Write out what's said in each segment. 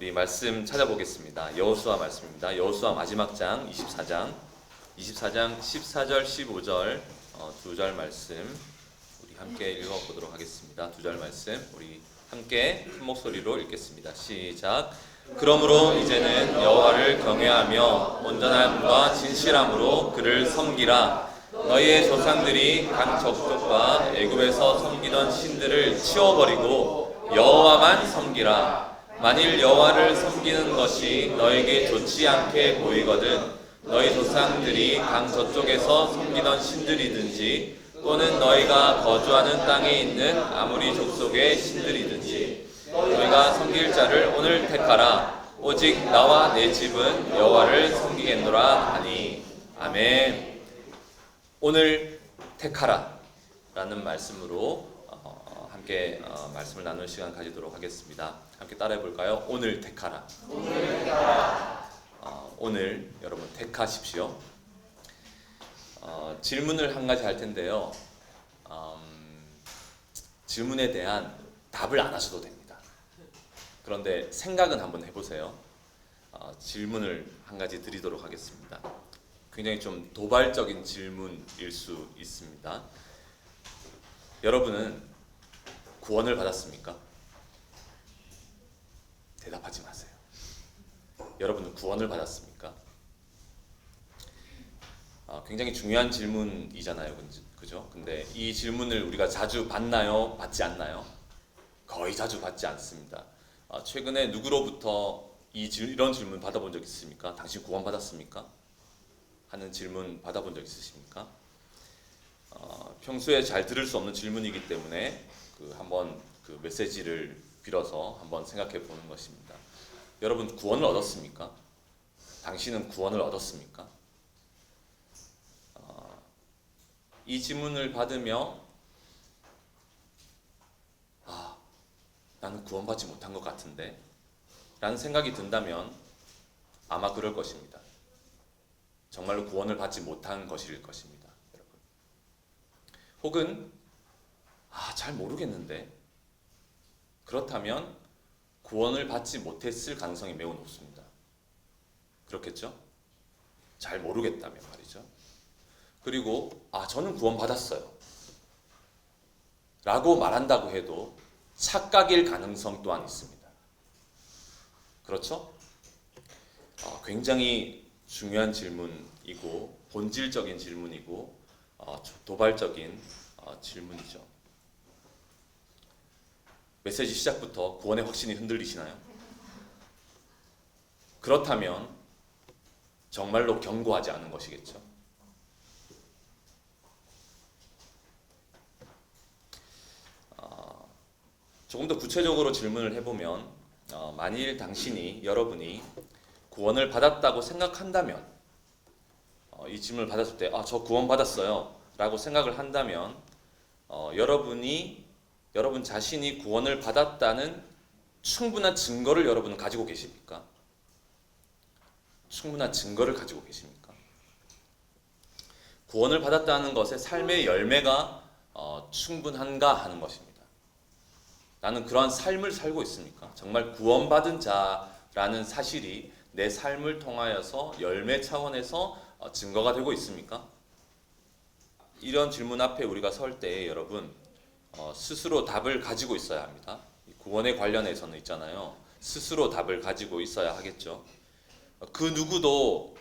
우리 말씀 찾아보겠습니다. 여호수아 말씀입니다. 여호수아 마지막 장 24장 14절 15절 두 절 말씀 우리 함께 읽어보도록 하겠습니다. 두 절 말씀 우리 함께 큰 목소리로 읽겠습니다. 시작. 그러므로 이제는 여호와를 경외하며 온전함과 진실함으로 그를 섬기라. 너희의 조상들이 각 족속과 애굽에서 섬기던 신들을 치워버리고 여호와만 섬기라. 만일 여호와를 섬기는 것이 너에게 좋지 않게 보이거든 너희 조상들이 강 저쪽에서 섬기던 신들이든지 또는 너희가 거주하는 땅에 있는 아무리 족속의 신들이든지 너희가 섬길 자를 오늘 택하라. 오직 나와 내 집은 여호와를 섬기겠노라 하니. 아멘. 오늘 택하라 라는 말씀으로 함께 말씀을 나눌 시간 가지도록 하겠습니다. 함께 따라해 볼까요? 오늘 택하라. 오늘 여러분 택하십시오. 질문을 한 가지 할 텐데요. 질문에 대한 답을 안 하셔도 됩니다. 그런데 생각은 한번 해보세요. 질문을 한 가지 드리도록 하겠습니다. 굉장히 좀 도발적인 질문일 수 있습니다. 여러분은 구원을 받았습니까? 대답하지 마세요. 여러분은 구원을 받았습니까? 굉장히 중요한 질문이잖아요, 그죠? 근데 이 질문을 우리가 자주 받나요? 받지 않나요? 거의 자주 받지 않습니다. 최근에 누구로부터 이런 질문 받아본 적 있습니까? 당신 구원 받았습니까? 하는 질문 받아본 적 있으십니까? 평소에 잘 들을 수 없는 질문이기 때문에 한번 그 메시지를 빌어서 한번 생각해 보는 것입니다. 여러분 구원을 얻었습니까? 당신은 구원을 얻었습니까? 이 질문을 받으며 나는 구원받지 못한 것 같은데 라는 생각이 든다면 아마 그럴 것입니다. 정말로 구원을 받지 못한 것일 것입니다. 여러분. 혹은 잘 모르겠는데 그렇다면 구원을 받지 못했을 가능성이 매우 높습니다. 그렇겠죠? 잘 모르겠다면 말이죠. 그리고 저는 구원 받았어요 라고 말한다고 해도 착각일 가능성 또한 있습니다. 그렇죠? 굉장히 중요한 질문이고 본질적인 질문이고 도발적인 질문이죠. 메시지 시작부터 구원의 확신이 흔들리시나요? 그렇다면 정말로 견고하지 않은 것이겠죠. 조금 더 구체적으로 질문을 해보면 만일 여러분이 구원을 받았다고 생각한다면 이 질문을 받았을 때 저 구원 받았어요 라고 생각을 한다면 여러분 자신이 구원을 받았다는 충분한 증거를 여러분은 가지고 계십니까? 충분한 증거를 가지고 계십니까? 구원을 받았다는 것에 삶의 열매가 충분한가 하는 것입니다. 나는 그러한 삶을 살고 있습니까? 정말 구원받은 자라는 사실이 내 삶을 통하여서 열매 차원에서 증거가 되고 있습니까? 이런 질문 앞에 우리가 설 때 여러분 스스로 답을 가지고 있어야 합니다. 구원에 관련해서는 있잖아요. 스스로 답을 가지고 있어야 하겠죠. 그 누구도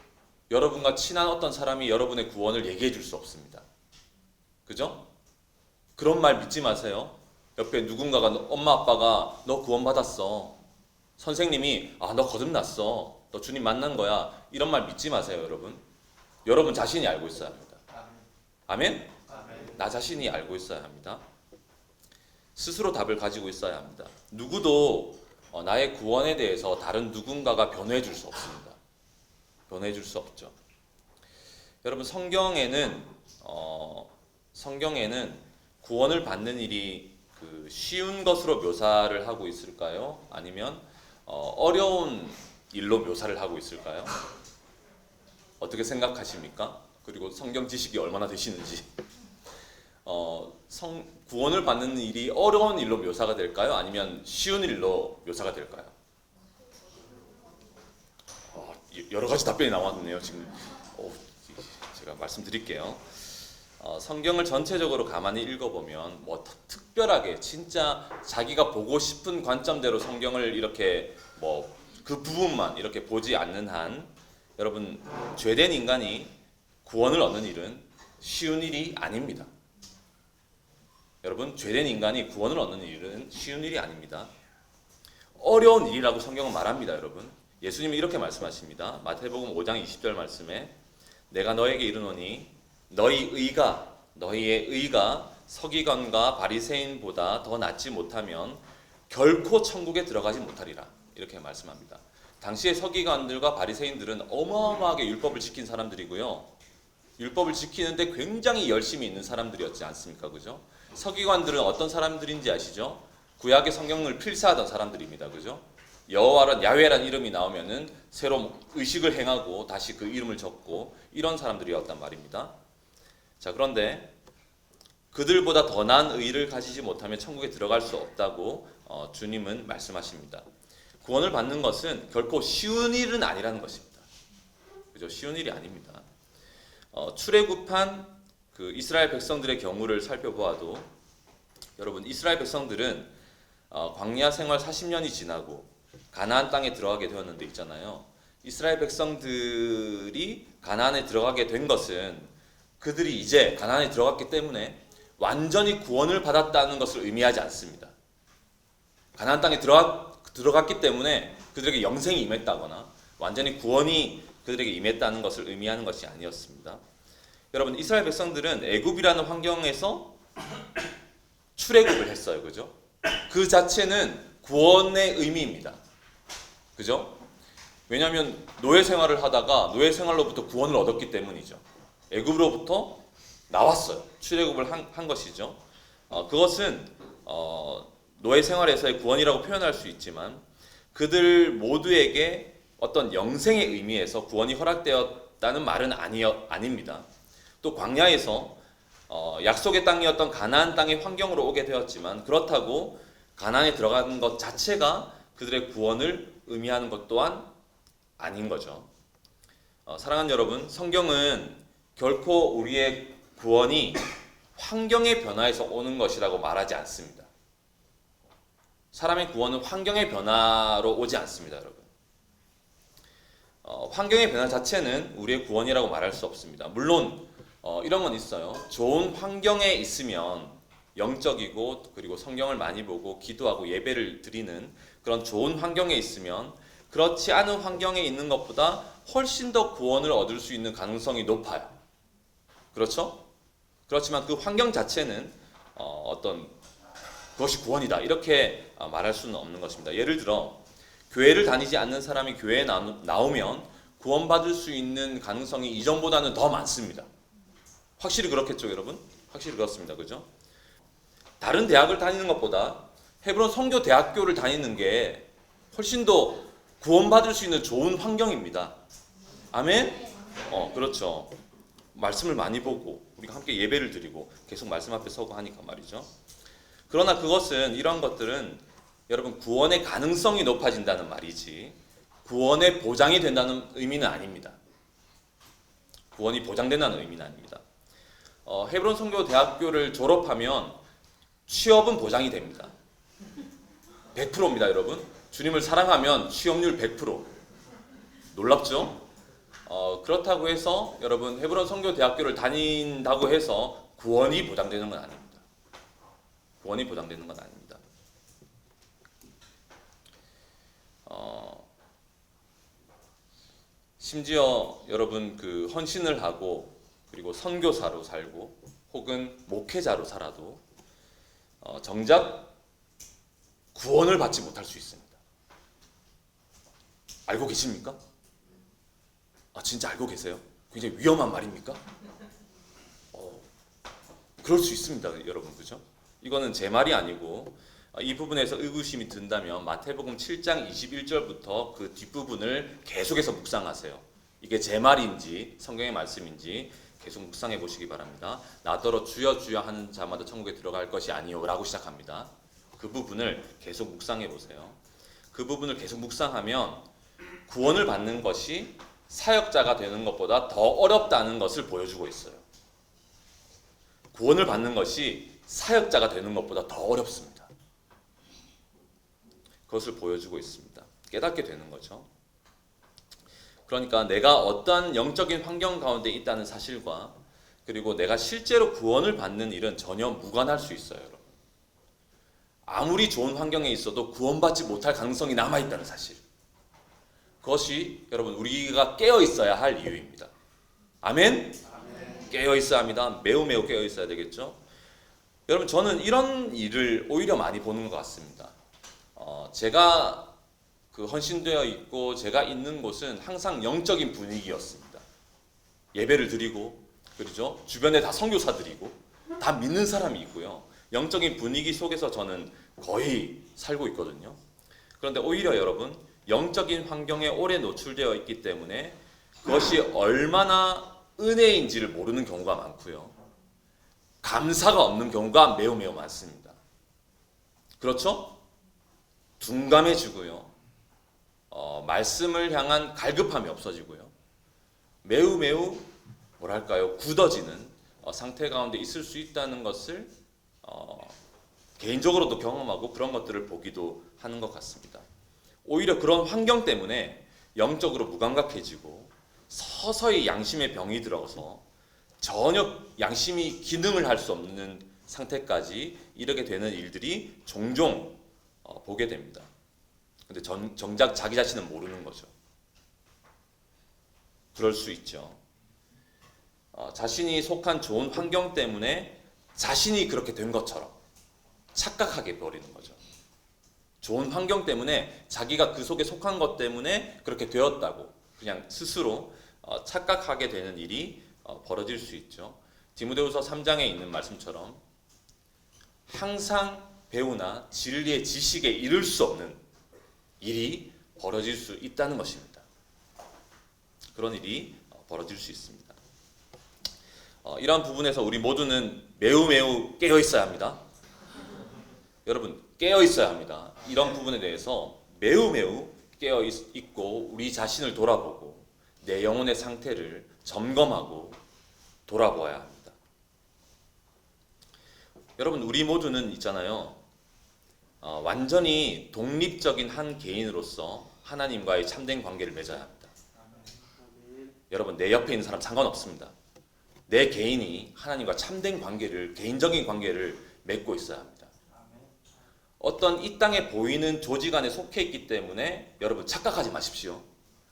여러분과 친한 어떤 사람이 여러분의 구원을 얘기해 줄 수 없습니다. 그죠? 그런 말 믿지 마세요. 옆에 누군가가 엄마 아빠가 너 구원 받았어. 선생님이 너 거듭났어. 너 주님 만난 거야. 이런 말 믿지 마세요, 여러분. 여러분 자신이 알고 있어야 합니다. 아멘? 나 자신이 알고 있어야 합니다. 스스로 답을 가지고 있어야 합니다. 누구도 나의 구원에 대해서 다른 누군가가 변호해 줄 수 없습니다. 변호해 줄 수 없죠. 여러분 성경에는 구원을 받는 일이 쉬운 것으로 묘사를 하고 있을까요? 아니면 어려운 일로 묘사를 하고 있을까요? 어떻게 생각하십니까? 그리고 성경 지식이 얼마나 되시는지. 구원을 받는 일이 어려운 일로 묘사가 될까요? 아니면 쉬운 일로 묘사가 될까요? 여러 가지 답변이 나왔네요. 지금 제가 말씀드릴게요. 성경을 전체적으로 가만히 읽어보면 뭐 특별하게 진짜 자기가 보고 싶은 관점대로 성경을 이렇게 뭐 그 부분만 이렇게 보지 않는 한 여러분 죄된 인간이 구원을 얻는 일은 쉬운 일이 아닙니다. 여러분 죄된 인간이 구원을 얻는 일은 쉬운 일이 아닙니다. 어려운 일이라고 성경은 말합니다. 여러분 예수님이 이렇게 말씀하십니다. 마태복음 5장 20절 말씀에 내가 너에게 이르노니 너희의 의가 서기관과 바리새인보다 더 낫지 못하면 결코 천국에 들어가지 못하리라. 이렇게 말씀합니다. 당시의 서기관들과 바리새인들은 어마어마하게 율법을 지킨 사람들이고요. 율법을 지키는데 굉장히 열심히 있는 사람들이었지 않습니까? 그죠? 서기관들은 어떤 사람들인지 아시죠? 구약의 성경을 필사하던 사람들입니다. 그죠? 야훼란 이름이 나오면은 새로 의식을 행하고 다시 그 이름을 적고 이런 사람들이었단 말입니다. 자, 그런데 그들보다 더 나은 의를 가지지 못하면 천국에 들어갈 수 없다고 주님은 말씀하십니다. 구원을 받는 것은 결코 쉬운 일은 아니라는 것입니다. 그죠? 쉬운 일이 아닙니다. 출애굽한 그 이스라엘 백성들의 경우를 살펴보아도 여러분 이스라엘 백성들은 광야 생활 40년이 지나고 가나안 땅에 들어가게 되었는데 있잖아요. 이스라엘 백성들이 가나안에 들어가게 된 것은 그들이 이제 가나안에 들어갔기 때문에 완전히 구원을 받았다는 것을 의미하지 않습니다. 가나안 땅에 들어갔기 때문에 그들에게 영생이 임했다거나 완전히 구원이 그들에게 임했다는 것을 의미하는 것이 아니었습니다. 여러분 이스라엘 백성들은 애굽이라는 환경에서 출애굽을 했어요. 그죠? 그 자체는 구원의 의미입니다. 그죠? 왜냐하면 노예 생활을 하다가 노예 생활로부터 구원을 얻었기 때문이죠. 애굽으로부터 나왔어요. 출애굽을 한 것이죠. 그것은 노예 생활에서의 구원이라고 표현할 수 있지만 그들 모두에게 어떤 영생의 의미에서 구원이 허락되었다는 말은 아닙니다. 또 광야에서 약속의 땅이었던 가나안 땅의 환경으로 오게 되었지만 그렇다고 가나안에 들어가는 것 자체가 그들의 구원을 의미하는 것 또한 아닌 거죠. 사랑하는 여러분, 성경은 결코 우리의 구원이 환경의 변화에서 오는 것이라고 말하지 않습니다. 사람의 구원은 환경의 변화로 오지 않습니다, 여러분. 환경의 변화 자체는 우리의 구원이라고 말할 수 없습니다. 물론 이런 건 있어요. 좋은 환경에 있으면 영적이고 그리고 성경을 많이 보고 기도하고 예배를 드리는 그런 좋은 환경에 있으면 그렇지 않은 환경에 있는 것보다 훨씬 더 구원을 얻을 수 있는 가능성이 높아요. 그렇죠? 그렇지만 그 환경 자체는 어떤 그것이 구원이다 이렇게 말할 수는 없는 것입니다. 예를 들어 교회를 다니지 않는 사람이 교회에 나오면 구원받을 수 있는 가능성이 이전보다는 더 많습니다. 확실히 그렇겠죠, 여러분? 확실히 그렇습니다. 그죠? 다른 대학을 다니는 것보다 헤브론 선교대학교를 다니는 게 훨씬 더 구원받을 수 있는 좋은 환경입니다. 아멘? 그렇죠. 말씀을 많이 보고 우리가 함께 예배를 드리고 계속 말씀 앞에 서고 하니까 말이죠. 그러나 그것은 이런 것들은 여러분 구원의 가능성이 높아진다는 말이지 구원의 보장이 된다는 의미는 아닙니다. 구원이 보장된다는 의미는 아닙니다. 헤브론 선교대학교를 졸업하면 취업은 보장이 됩니다. 100%입니다, 여러분. 주님을 사랑하면 취업률 100%. 놀랍죠? 그렇다고 해서 여러분 헤브론 선교대학교를 다닌다고 해서 구원이 보장되는 건 아닙니다. 구원이 보장되는 건 아닙니다. 심지어 여러분 그 헌신을 하고 그리고 선교사로 살고 혹은 목회자로 살아도 정작 구원을 받지 못할 수 있습니다. 알고 계십니까? 진짜 알고 계세요? 굉장히 위험한 말입니까? 그럴 수 있습니다, 여러분. 그죠? 이거는 제 말이 아니고 이 부분에서 의구심이 든다면 마태복음 7장 21절부터 그 뒷부분을 계속해서 묵상하세요. 이게 제 말인지 성경의 말씀인지 계속 묵상해 보시기 바랍니다. 나더러 주여 주여 하는 자마다 천국에 들어갈 것이 아니요 라고 시작합니다. 그 부분을 계속 묵상해 보세요. 그 부분을 계속 묵상하면 구원을 받는 것이 사역자가 되는 것보다 더 어렵다는 것을 보여주고 있어요. 구원을 받는 것이 사역자가 되는 것보다 더 어렵습니다. 그것을 보여주고 있습니다. 깨닫게 되는 거죠. 그러니까 내가 어떠한 영적인 환경 가운데 있다는 사실과 그리고 내가 실제로 구원을 받는 일은 전혀 무관할 수 있어요. 여러분. 아무리 좋은 환경에 있어도 구원받지 못할 가능성이 남아있다는 사실. 그것이 여러분 우리가 깨어 있어야 할 이유입니다. 아멘? 깨어 있어야 합니다. 매우 깨어 있어야 되겠죠. 여러분 저는 이런 일을 오히려 많이 보는 것 같습니다. 제가 헌신되어 있고 제가 있는 곳은 항상 영적인 분위기였습니다. 예배를 드리고 그렇죠? 주변에 다 선교사들이고 다 믿는 사람이 있고요. 영적인 분위기 속에서 저는 거의 살고 있거든요. 그런데 오히려 여러분 영적인 환경에 오래 노출되어 있기 때문에 그것이 얼마나 은혜인지를 모르는 경우가 많고요. 감사가 없는 경우가 매우 많습니다. 그렇죠? 둔감해지고요. 말씀을 향한 갈급함이 없어지고요. 매우 뭐랄까요? 굳어지는 상태 가운데 있을 수 있다는 것을 개인적으로도 경험하고 그런 것들을 보기도 하는 것 같습니다. 오히려 그런 환경 때문에 영적으로 무감각해지고 서서히 양심의 병이 들어서 전혀 양심이 기능을 할 수 없는 상태까지 이르게 되는 일들이 종종 보게 됩니다. 근데 정작 자기 자신은 모르는 거죠. 그럴 수 있죠. 자신이 속한 좋은 환경 때문에 자신이 그렇게 된 것처럼 착각하게 버리는 거죠. 좋은 환경 때문에 자기가 그 속에 속한 것 때문에 그렇게 되었다고 그냥 스스로 착각하게 되는 일이 벌어질 수 있죠. 디모데후서 3장에 있는 말씀처럼 항상 배우나 진리의 지식에 이를 수 없는 일이 벌어질 수 있다는 것입니다. 그런 일이 벌어질 수 있습니다. 이러한 부분에서 우리 모두는 매우 깨어 있어야 합니다. 여러분 깨어 있어야 합니다. 이런 부분에 대해서 매우 깨어 있고 우리 자신을 돌아보고 내 영혼의 상태를 점검하고 돌아보아야 합니다. 여러분 우리 모두는 있잖아요. 완전히 독립적인 한 개인으로서 하나님과의 참된 관계를 맺어야 합니다. 여러분 내 옆에 있는 사람 상관없습니다. 내 개인이 하나님과 참된 관계를 개인적인 관계를 맺고 있어야 합니다. 어떤 이 땅에 보이는 조직 안에 속해 있기 때문에 여러분 착각하지 마십시오.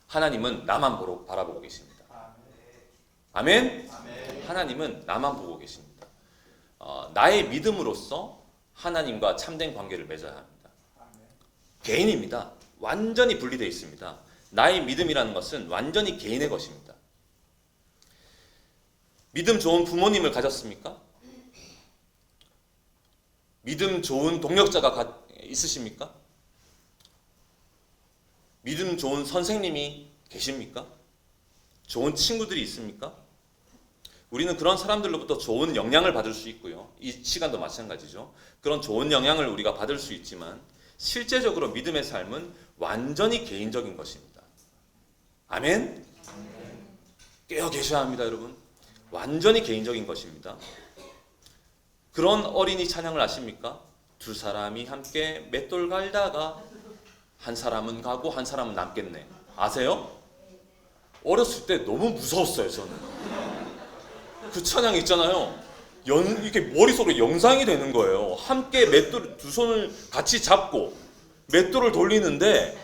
하나님은 나만 바라보고 계십니다. 아멘? 하나님은 나만 보고 계십니다. 나의 믿음으로써 하나님과 참된 관계를 맺어야 합니다. 개인입니다. 완전히 분리되어 있습니다. 나의 믿음이라는 것은 완전히 개인의 것입니다. 믿음 좋은 부모님을 가졌습니까? 믿음 좋은 동력자가 있으십니까? 믿음 좋은 선생님이 계십니까? 좋은 친구들이 있습니까? 우리는 그런 사람들로부터 좋은 영향을 받을 수 있고요. 이 시간도 마찬가지죠. 그런 좋은 영향을 우리가 받을 수 있지만 실제적으로 믿음의 삶은 완전히 개인적인 것입니다. 아멘? 깨어 계셔야 합니다, 여러분. 완전히 개인적인 것입니다. 그런 어린이 찬양을 아십니까? 두 사람이 함께 맷돌 갈다가 한 사람은 가고 한 사람은 남겠네. 아세요? 어렸을 때 너무 무서웠어요, 저는. 그 찬양 있잖아요. 이렇게 머릿속으로 영상이 되는 거예요. 함께 맷돌 두 손을 같이 잡고 맷돌을 돌리는데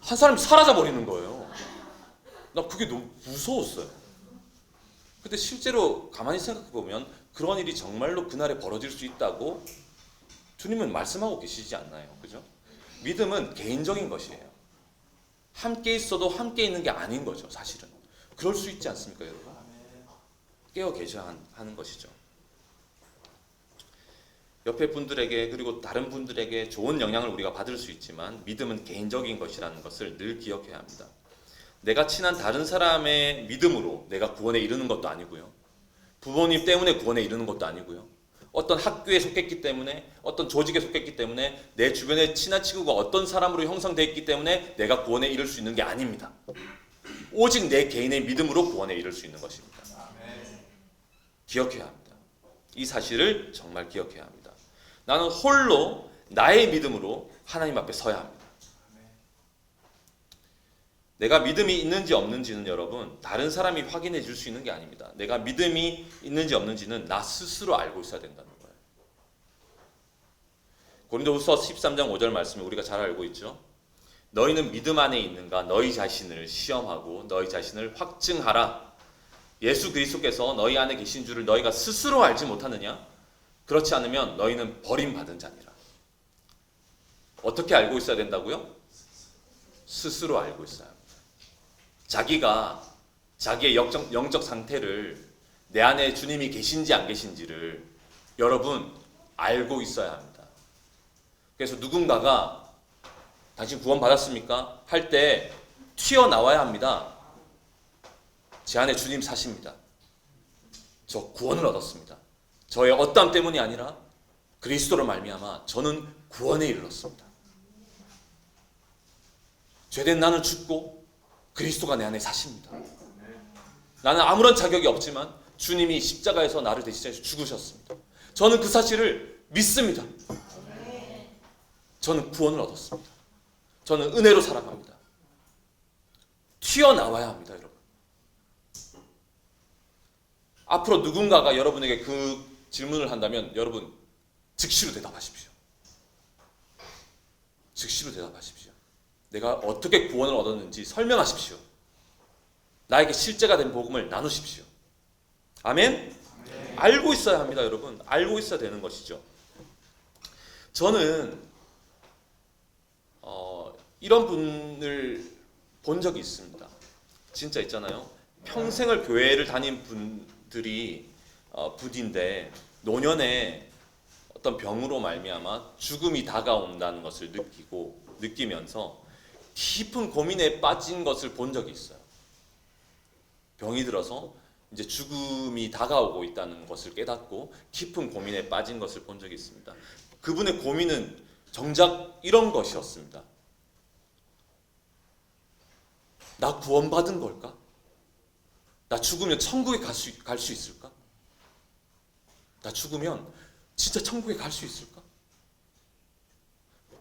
한 사람이 사라져 버리는 거예요. 나 그게 너무 무서웠어요. 근데 실제로 가만히 생각해 보면 그런 일이 정말로 그날에 벌어질 수 있다고 주님은 말씀하고 계시지 않나요? 그죠? 믿음은 개인적인 것이에요. 함께 있어도 함께 있는 게 아닌 거죠, 사실은. 그럴 수 있지 않습니까, 여러분? 깨어 계셔야 하는 것이죠. 옆에 분들에게 그리고 다른 분들에게 좋은 영향을 우리가 받을 수 있지만 믿음은 개인적인 것이라는 것을 늘 기억해야 합니다. 내가 친한 다른 사람의 믿음으로 내가 구원에 이르는 것도 아니고요. 부모님 때문에 구원에 이르는 것도 아니고요. 어떤 학교에 속했기 때문에 어떤 조직에 속했기 때문에 내 주변에 친한 친구가 어떤 사람으로 형성되어 있기 때문에 내가 구원에 이를 수 있는 게 아닙니다. 오직 내 개인의 믿음으로 구원에 이를 수 있는 것입니다. 기억해야 합니다. 이 사실을 정말 기억해야 합니다. 나는 홀로 나의 믿음으로 하나님 앞에 서야 합니다. 내가 믿음이 있는지 없는지는 여러분 다른 사람이 확인해 줄 수 있는 게 아닙니다. 내가 믿음이 있는지 없는지는 나 스스로 알고 있어야 된다는 거예요. 고린도후서 13장 5절 말씀을 우리가 잘 알고 있죠. 너희는 믿음 안에 있는가 너희 자신을 시험하고 너희 자신을 확증하라. 예수 그리스도께서 너희 안에 계신 줄을 너희가 스스로 알지 못하느냐? 그렇지 않으면 너희는 버림받은 자니라. 어떻게 알고 있어야 된다고요? 스스로 알고 있어야 합니다. 자기가 자기의 영적 상태를 내 안에 주님이 계신지 안 계신지를 여러분 알고 있어야 합니다. 그래서 누군가가 당신 구원 받았습니까? 할 때 튀어나와야 합니다. 제 안에 주님 사십니다. 저 구원을 얻었습니다. 저의 어떠함 때문이 아니라 그리스도로 말미암아 저는 구원에 이르렀습니다. 죄된 나는 죽고 그리스도가 내 안에 사십니다. 나는 아무런 자격이 없지만 주님이 십자가에서 나를 대신해서 죽으셨습니다. 저는 그 사실을 믿습니다. 저는 구원을 얻었습니다. 저는 은혜로 살아갑니다. 튀어나와야 합니다, 여러분. 앞으로 누군가가 여러분에게 그 질문을 한다면 여러분 즉시로 대답하십시오. 즉시로 대답하십시오. 내가 어떻게 구원을 얻었는지 설명하십시오. 나에게 실제가 된 복음을 나누십시오. 아멘? 네. 알고 있어야 합니다, 여러분. 알고 있어야 되는 것이죠. 저는 이런 분을 본 적이 있습니다. 진짜 있잖아요. 평생을 교회를 다닌 분들이 부디인데 노년에 어떤 병으로 말미암아 죽음이 다가온다는 것을 느끼면서 깊은 고민에 빠진 것을 본 적이 있어요. 병이 들어서 이제 죽음이 다가오고 있다는 것을 깨닫고 깊은 고민에 빠진 것을 본 적이 있습니다. 그분의 고민은 정작 이런 것이었습니다. 나 구원받은 걸까? 나 죽으면 천국에 갈 수 있을까? 나 죽으면 진짜 천국에 갈 수 있을까?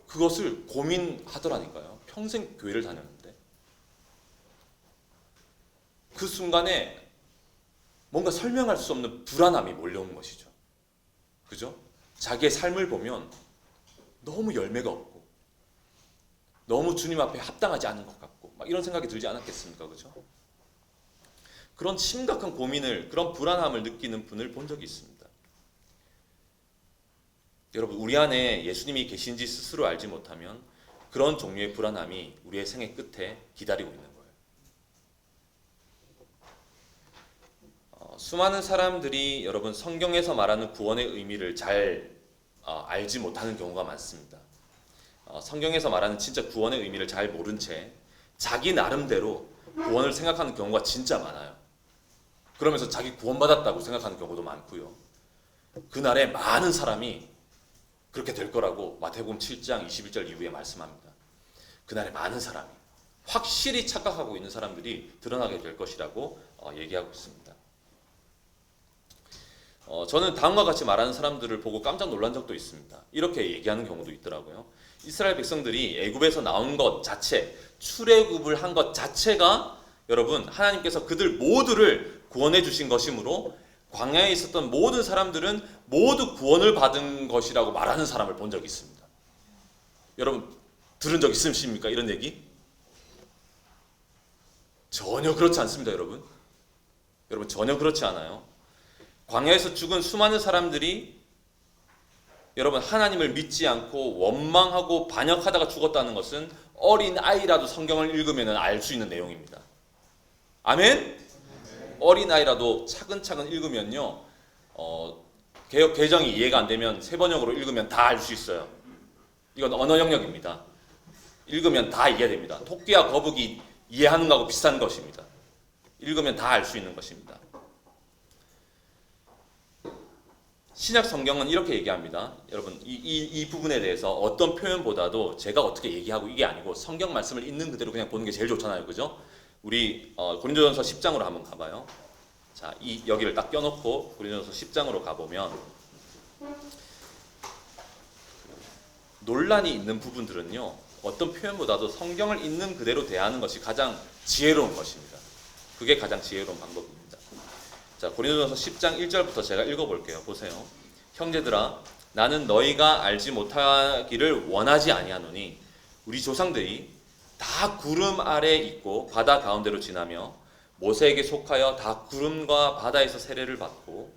그것을 고민하더라니까요. 평생 교회를 다녔는데 그 순간에 뭔가 설명할 수 없는 불안함이 몰려오는 것이죠. 그죠? 자기의 삶을 보면 너무 열매가 없고 너무 주님 앞에 합당하지 않은 것 같고 막 이런 생각이 들지 않았겠습니까? 그죠? 그런 심각한 고민을, 그런 불안함을 느끼는 분을 본 적이 있습니다. 여러분, 우리 안에 예수님이 계신지 스스로 알지 못하면 그런 종류의 불안함이 우리의 생애 끝에 기다리고 있는 거예요. 수많은 사람들이 여러분 성경에서 말하는 구원의 의미를 잘 알지 못하는 경우가 많습니다. 성경에서 말하는 진짜 구원의 의미를 잘 모른 채 자기 나름대로 구원을 생각하는 경우가 진짜 많아요. 그러면서 자기 구원받았다고 생각하는 경우도 많고요. 그날에 많은 사람이 그렇게 될 거라고 마태복음 7장 21절 이후에 말씀합니다. 그날에 많은 사람이 확실히 착각하고 있는 사람들이 드러나게 될 것이라고 얘기하고 있습니다. 저는 다음과 같이 말하는 사람들을 보고 깜짝 놀란 적도 있습니다. 이렇게 얘기하는 경우도 있더라고요. 이스라엘 백성들이 애굽에서 나온 것 자체, 출애굽을 한 것 자체가 여러분 하나님께서 그들 모두를 구원해 주신 것이므로 광야에 있었던 모든 사람들은 모두 구원을 받은 것이라고 말하는 사람을 본 적이 있습니다. 여러분 들은 적 있으십니까? 이런 얘기? 전혀 그렇지 않습니다, 여러분. 여러분 전혀 그렇지 않아요. 광야에서 죽은 수많은 사람들이 여러분 하나님을 믿지 않고 원망하고 반역하다가 죽었다는 것은 어린 아이라도 성경을 읽으면 알 수 있는 내용입니다. 아멘? 어린 아이라도 차근차근 읽으면요, 개역 개정이 이해가 안 되면 세번역으로 읽으면 다 알 수 있어요. 이건 언어 영역입니다. 읽으면 다 이해됩니다. 토끼와 거북이 이해하는 거하고 비슷한 것입니다. 읽으면 다 알 수 있는 것입니다. 신약 성경은 이렇게 얘기합니다. 여러분 이 부분에 대해서 어떤 표현보다도 제가 어떻게 얘기하고 이게 아니고 성경 말씀을 있는 그대로 그냥 보는 게 제일 좋잖아요. 그죠? 우리 고린도전서 10장으로 한번 가봐요. 자, 여기를 딱 껴놓고 고린도전서 10장으로 가보면 논란이 있는 부분들은요, 어떤 표현보다도 성경을 있는 그대로 대하는 것이 가장 지혜로운 것입니다. 그게 가장 지혜로운 방법입니다. 자, 고린도전서 10장 1절부터 제가 읽어볼게요. 보세요. 형제들아, 나는 너희가 알지 못하기를 원하지 아니하노니 우리 조상들이 다 구름 아래 있고 바다 가운데로 지나며 모세에게 속하여 다 구름과 바다에서 세례를 받고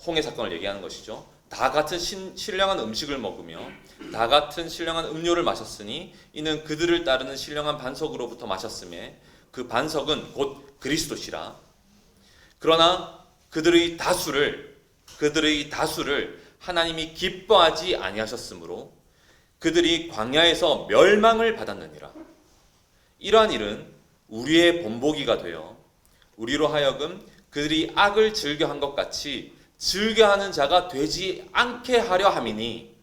홍해 사건을 얘기하는 것이죠. 다 같은 신령한 음식을 먹으며 다 같은 신령한 음료를 마셨으니 이는 그들을 따르는 신령한 반석으로부터 마셨음에 그 반석은 곧 그리스도시라. 그러나 그들의 다수를 하나님이 기뻐하지 아니하셨으므로 그들이 광야에서 멸망을 받았느니라. 이러한 일은 우리의 본보기가 되어 우리로 하여금 그들이 악을 즐겨한 것 같이 즐겨하는 자가 되지 않게 하려 함이니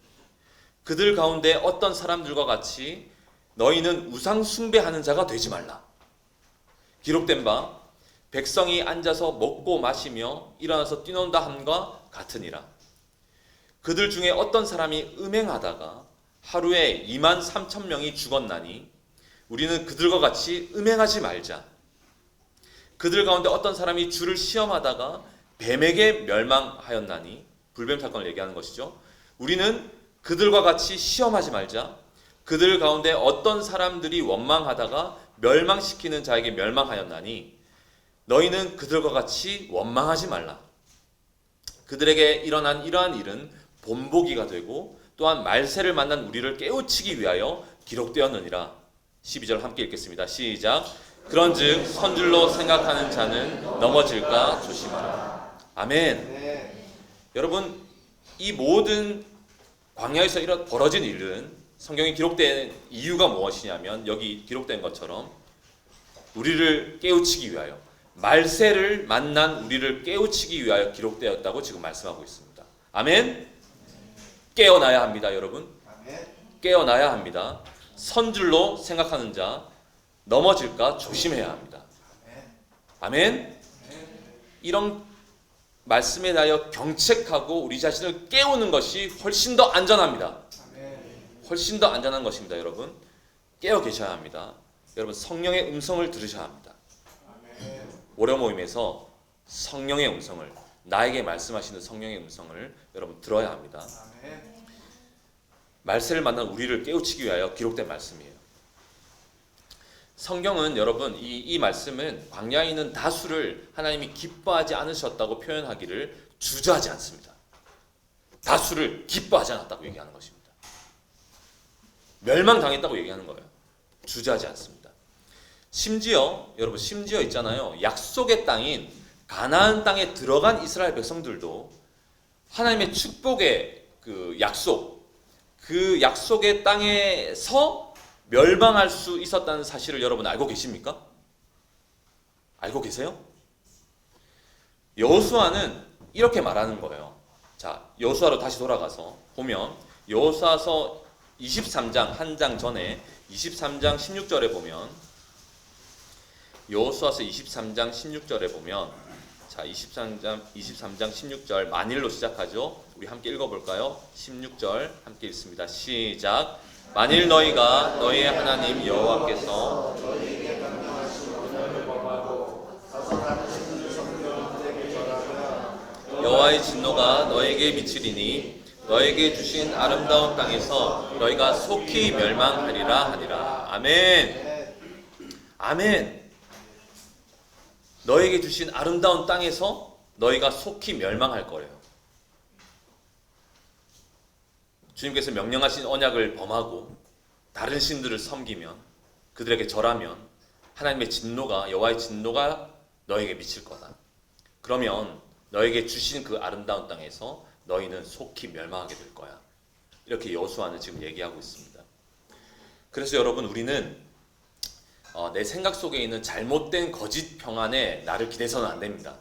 그들 가운데 어떤 사람들과 같이 너희는 우상 숭배하는 자가 되지 말라. 기록된 바 백성이 앉아서 먹고 마시며 일어나서 뛰논다 함과 같으니라. 그들 중에 어떤 사람이 음행하다가 하루에 23,000명이 죽었나니 우리는 그들과 같이 음행하지 말자. 그들 가운데 어떤 사람이 주를 시험하다가 뱀에게 멸망하였나니 불뱀 사건을 얘기하는 것이죠. 우리는 그들과 같이 시험하지 말자. 그들 가운데 어떤 사람들이 원망하다가 멸망시키는 자에게 멸망하였나니 너희는 그들과 같이 원망하지 말라. 그들에게 일어난 이러한 일은 본보기가 되고 또한 말세를 만난 우리를 깨우치기 위하여 기록되었느니라. 12절 함께 읽겠습니다. 시작. 그런즉 선줄로 생각하는 자는 넘어질까 조심하라. 아멘. 여러분, 이 모든 광야에서 벌어진 일은 성경에 기록된 이유가 무엇이냐면 여기 기록된 것처럼 우리를 깨우치기 위하여, 말세를 만난 우리를 깨우치기 위하여 기록되었다고 지금 말씀하고 있습니다. 아멘. 깨어나야 합니다, 여러분. 깨어나야 합니다. 선줄로 생각하는 자 넘어질까 조심해야 합니다. 아멘. 이런 말씀에 대하여 경책하고 우리 자신을 깨우는 것이 훨씬 더 안전합니다. 훨씬 더 안전한 것입니다. 여러분, 깨어 계셔야 합니다. 여러분, 성령의 음성을 들으셔야 합니다. 월요 모임에서 성령의 음성을, 나에게 말씀하시는 성령의 음성을 여러분 들어야 합니다. 말세를 만난 우리를 깨우치기 위하여 기록된 말씀이에요. 성경은 여러분 이 말씀은 광야에 있는 다수를 하나님이 기뻐하지 않으셨다고 표현하기를 주저하지 않습니다. 다수를 기뻐하지 않았다고 얘기하는 것입니다. 멸망당했다고 얘기하는 거예요. 주저하지 않습니다. 심지어 여러분, 심지어 있잖아요. 약속의 땅인 가나안 땅에 들어간 이스라엘 백성들도 하나님의 축복의 그 약속의 땅에서 멸망할 수 있었다는 사실을 여러분 알고 계십니까? 알고 계세요? 여호수아는 이렇게 말하는 거예요. 자, 여호수아로 다시 돌아가서 보면 여호수아서 23장 한 장 전에 23장 16절에 보면 여호수아서 23장 16절에 보면 자, 23장 16절 만일로 시작하죠. 우리 함께 읽어볼까요? 16절 함께 읽습니다. 시작. 만일 너희가 너희의 하나님 여호와께서 여호와의 진노가 너에게 미치리니 너에게 주신 아름다운 땅에서 너희가 속히 멸망하리라 하니라. 아멘. 아멘. 너에게 주신 아름다운 땅에서 너희가 속히 멸망할 거예요. 주님께서 명령하신 언약을 범하고 다른 신들을 섬기면, 그들에게 절하면 하나님의 진노가, 여호와의 진노가 너에게 미칠 거다. 그러면 너에게 주신 그 아름다운 땅에서 너희는 속히 멸망하게 될 거야. 이렇게 여호수아는 지금 얘기하고 있습니다. 그래서 여러분, 우리는 내 생각 속에 있는 잘못된 거짓 평안에 나를 기대서는 안 됩니다.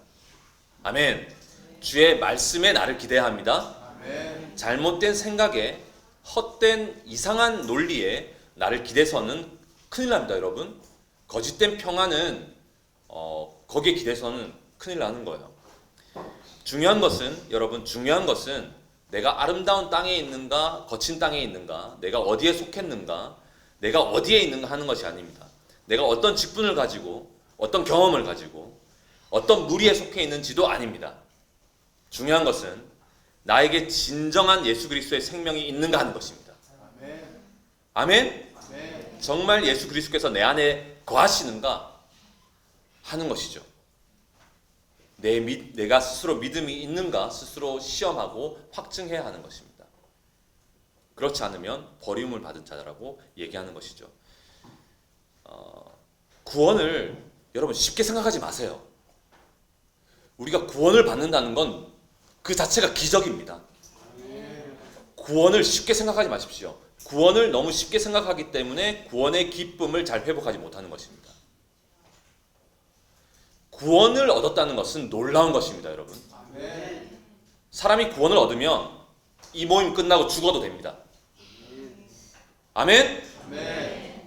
아멘. 주의 말씀에 나를 기대야 합니다. 아멘. 잘못된 생각에, 헛된 이상한 논리에 나를 기대서는 큰일 납니다, 여러분. 거짓된 평안은 거기에 기대서는 큰일 나는 거예요. 중요한 것은 내가 아름다운 땅에 있는가 거친 땅에 있는가, 내가 어디에 속했는가, 내가 어디에 있는가 하는 것이 아닙니다. 내가 어떤 직분을 가지고 어떤 경험을 가지고 어떤 무리에 속해 있는지도 아닙니다. 중요한 것은 나에게 진정한 예수 그리스도의 생명이 있는가 하는 것입니다. 아멘? 정말 예수 그리스도께서 내 안에 거하시는가 하는 것이죠. 내가 스스로 믿음이 있는가 스스로 시험하고 확증해야 하는 것입니다. 그렇지 않으면 버림을 받은 자라고 얘기하는 것이죠. 구원을 여러분 쉽게 생각하지 마세요. 우리가 구원을 받는다는 건 그 자체가 기적입니다. 구원을 쉽게 생각하지 마십시오. 구원을 너무 쉽게 생각하기 때문에 구원의 기쁨을 잘 회복하지 못하는 것입니다. 구원을 얻었다는 것은 놀라운 것입니다, 여러분. 사람이 구원을 얻으면 이 모임 끝나고 죽어도 됩니다. 아멘?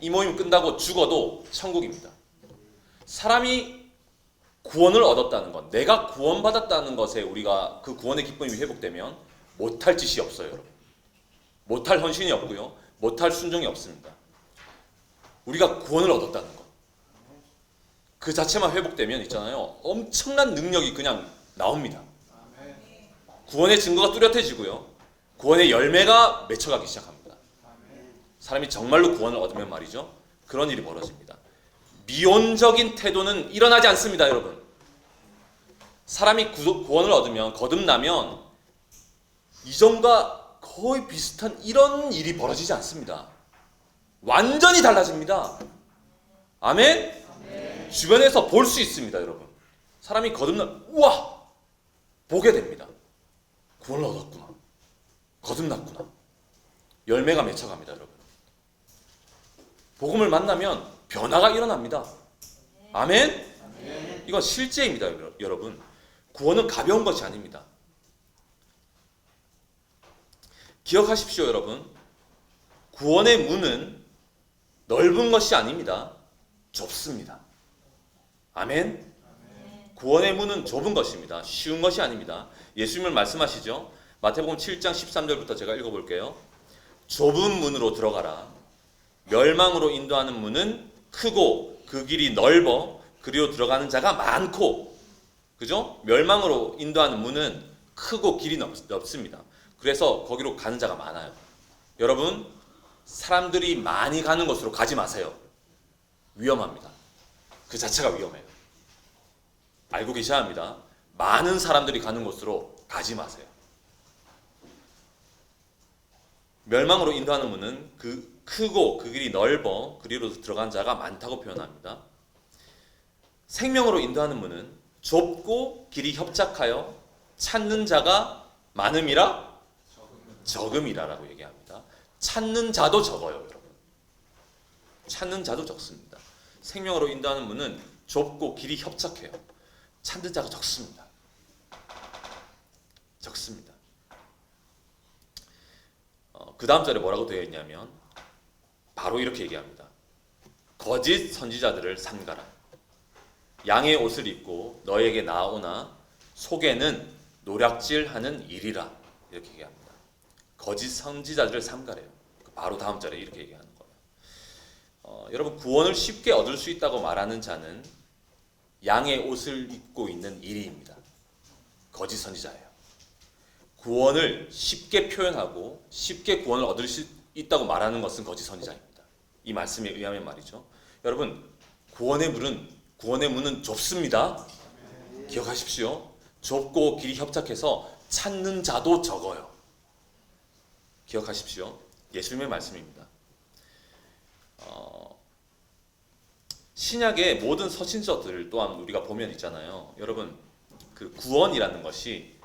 이 모임 끝나고 죽어도 천국입니다. 사람이 구원을 얻었다는 것, 내가 구원받았다는 것에 우리가 그 구원의 기쁨이 회복되면 못할 짓이 없어요, 여러분. 못할 헌신이 없고요, 못할 순종이 없습니다. 우리가 구원을 얻었다는 것, 그 자체만 회복되면 있잖아요, 엄청난 능력이 그냥 나옵니다. 구원의 증거가 뚜렷해지고요, 구원의 열매가 맺혀가기 시작합니다. 사람이 정말로 구원을 얻으면 말이죠, 그런 일이 벌어집니다. 미온적인 태도는 일어나지 않습니다, 여러분. 사람이 구원을 얻으면, 거듭나면 이전과 거의 비슷한 이런 일이 벌어지지 않습니다. 완전히 달라집니다. 아멘? 주변에서 볼 수 있습니다, 여러분. 사람이 우와! 보게 됩니다. 구원을 얻었구나. 거듭났구나. 열매가 맺혀갑니다, 여러분. 복음을 만나면 변화가 일어납니다. 아멘? 이건 실제입니다, 여러분. 구원은 가벼운 것이 아닙니다. 기억하십시오, 여러분. 구원의 문은 넓은 것이 아닙니다. 좁습니다. 아멘? 구원의 문은 좁은 것입니다. 쉬운 것이 아닙니다. 예수님은 말씀하시죠. 마태복음 7장 13절부터 제가 읽어볼게요. 좁은 문으로 들어가라. 멸망으로 인도하는 문은 크고 그 길이 넓어 그리로 들어가는 자가 많고, 그죠? 멸망으로 인도하는 문은 크고 길이 넓습니다. 그래서 거기로 가는 자가 많아요. 여러분, 사람들이 많이 가는 곳으로 가지 마세요. 위험합니다. 그 자체가 위험해요. 알고 계셔야 합니다. 많은 사람들이 가는 곳으로 가지 마세요. 멸망으로 인도하는 문은 크고 그 길이 넓어 그리로 들어간 자가 많다고 표현합니다. 생명으로 인도하는 문은 좁고 길이 협착하여 찾는 자가 많음이라 적음이라라고 얘기합니다. 찾는 자도 적어요, 여러분. 찾는 자도 적습니다. 생명으로 인도하는 문은 좁고 길이 협착해요. 찾는 자가 적습니다. 적습니다. 그 다음 절에 뭐라고 되어 있냐면 바로 이렇게 얘기합니다. 거짓 선지자들을 삼가라. 양의 옷을 입고 너에게 나오나 속에는 노략질하는 일이라. 이렇게 얘기합니다. 거짓 선지자들을 삼가래요. 바로 다음 절에 이렇게 얘기하는 거예요. 여러분, 구원을 쉽게 얻을 수 있다고 말하는 자는 양의 옷을 입고 있는 일이입니다. 거짓 선지자예요. 구원을 쉽게 표현하고 쉽게 구원을 얻을 수 있다고 말하는 것은 거짓 선지자입니다. 이 말씀에 의하면 말이죠. 여러분, 구원의 문은 좁습니다. 기억하십시오. 좁고 길이 협착해서 찾는 자도 적어요. 기억하십시오. 예수님의 말씀입니다. 신약의 모든 서신서들 또한 우리가 보면 있잖아요. 여러분, 그 구원이라는 것이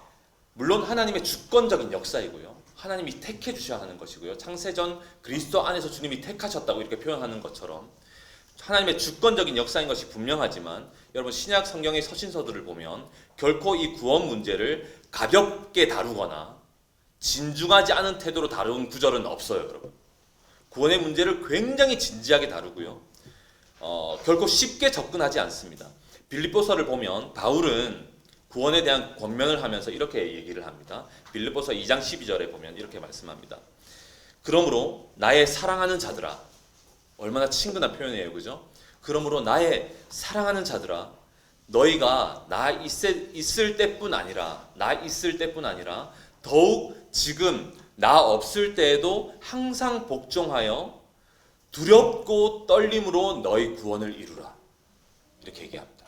물론 하나님의 주권적인 역사이고요, 하나님이 택해 주셔야 하는 것이고요, 창세전 그리스도 안에서 주님이 택하셨다고 이렇게 표현하는 것처럼 하나님의 주권적인 역사인 것이 분명하지만, 여러분, 신약 성경의 서신서들을 보면 결코 이 구원 문제를 가볍게 다루거나 진중하지 않은 태도로 다룬 구절은 없어요, 여러분. 구원의 문제를 굉장히 진지하게 다루고요, 결코 쉽게 접근하지 않습니다. 빌립보서를 보면 바울은 구원에 대한 권면을 하면서 이렇게 얘기를 합니다. 빌립보서 2장 12절에 보면 이렇게 말씀합니다. 그러므로 나의 사랑하는 자들아, 얼마나 친근한 표현이에요, 그죠? 그러므로 나의 사랑하는 자들아, 너희가 나 있을 때뿐 아니라 더욱 지금 나 없을 때에도 항상 복종하여 두렵고 떨림으로 너희 구원을 이루라. 이렇게 얘기합니다.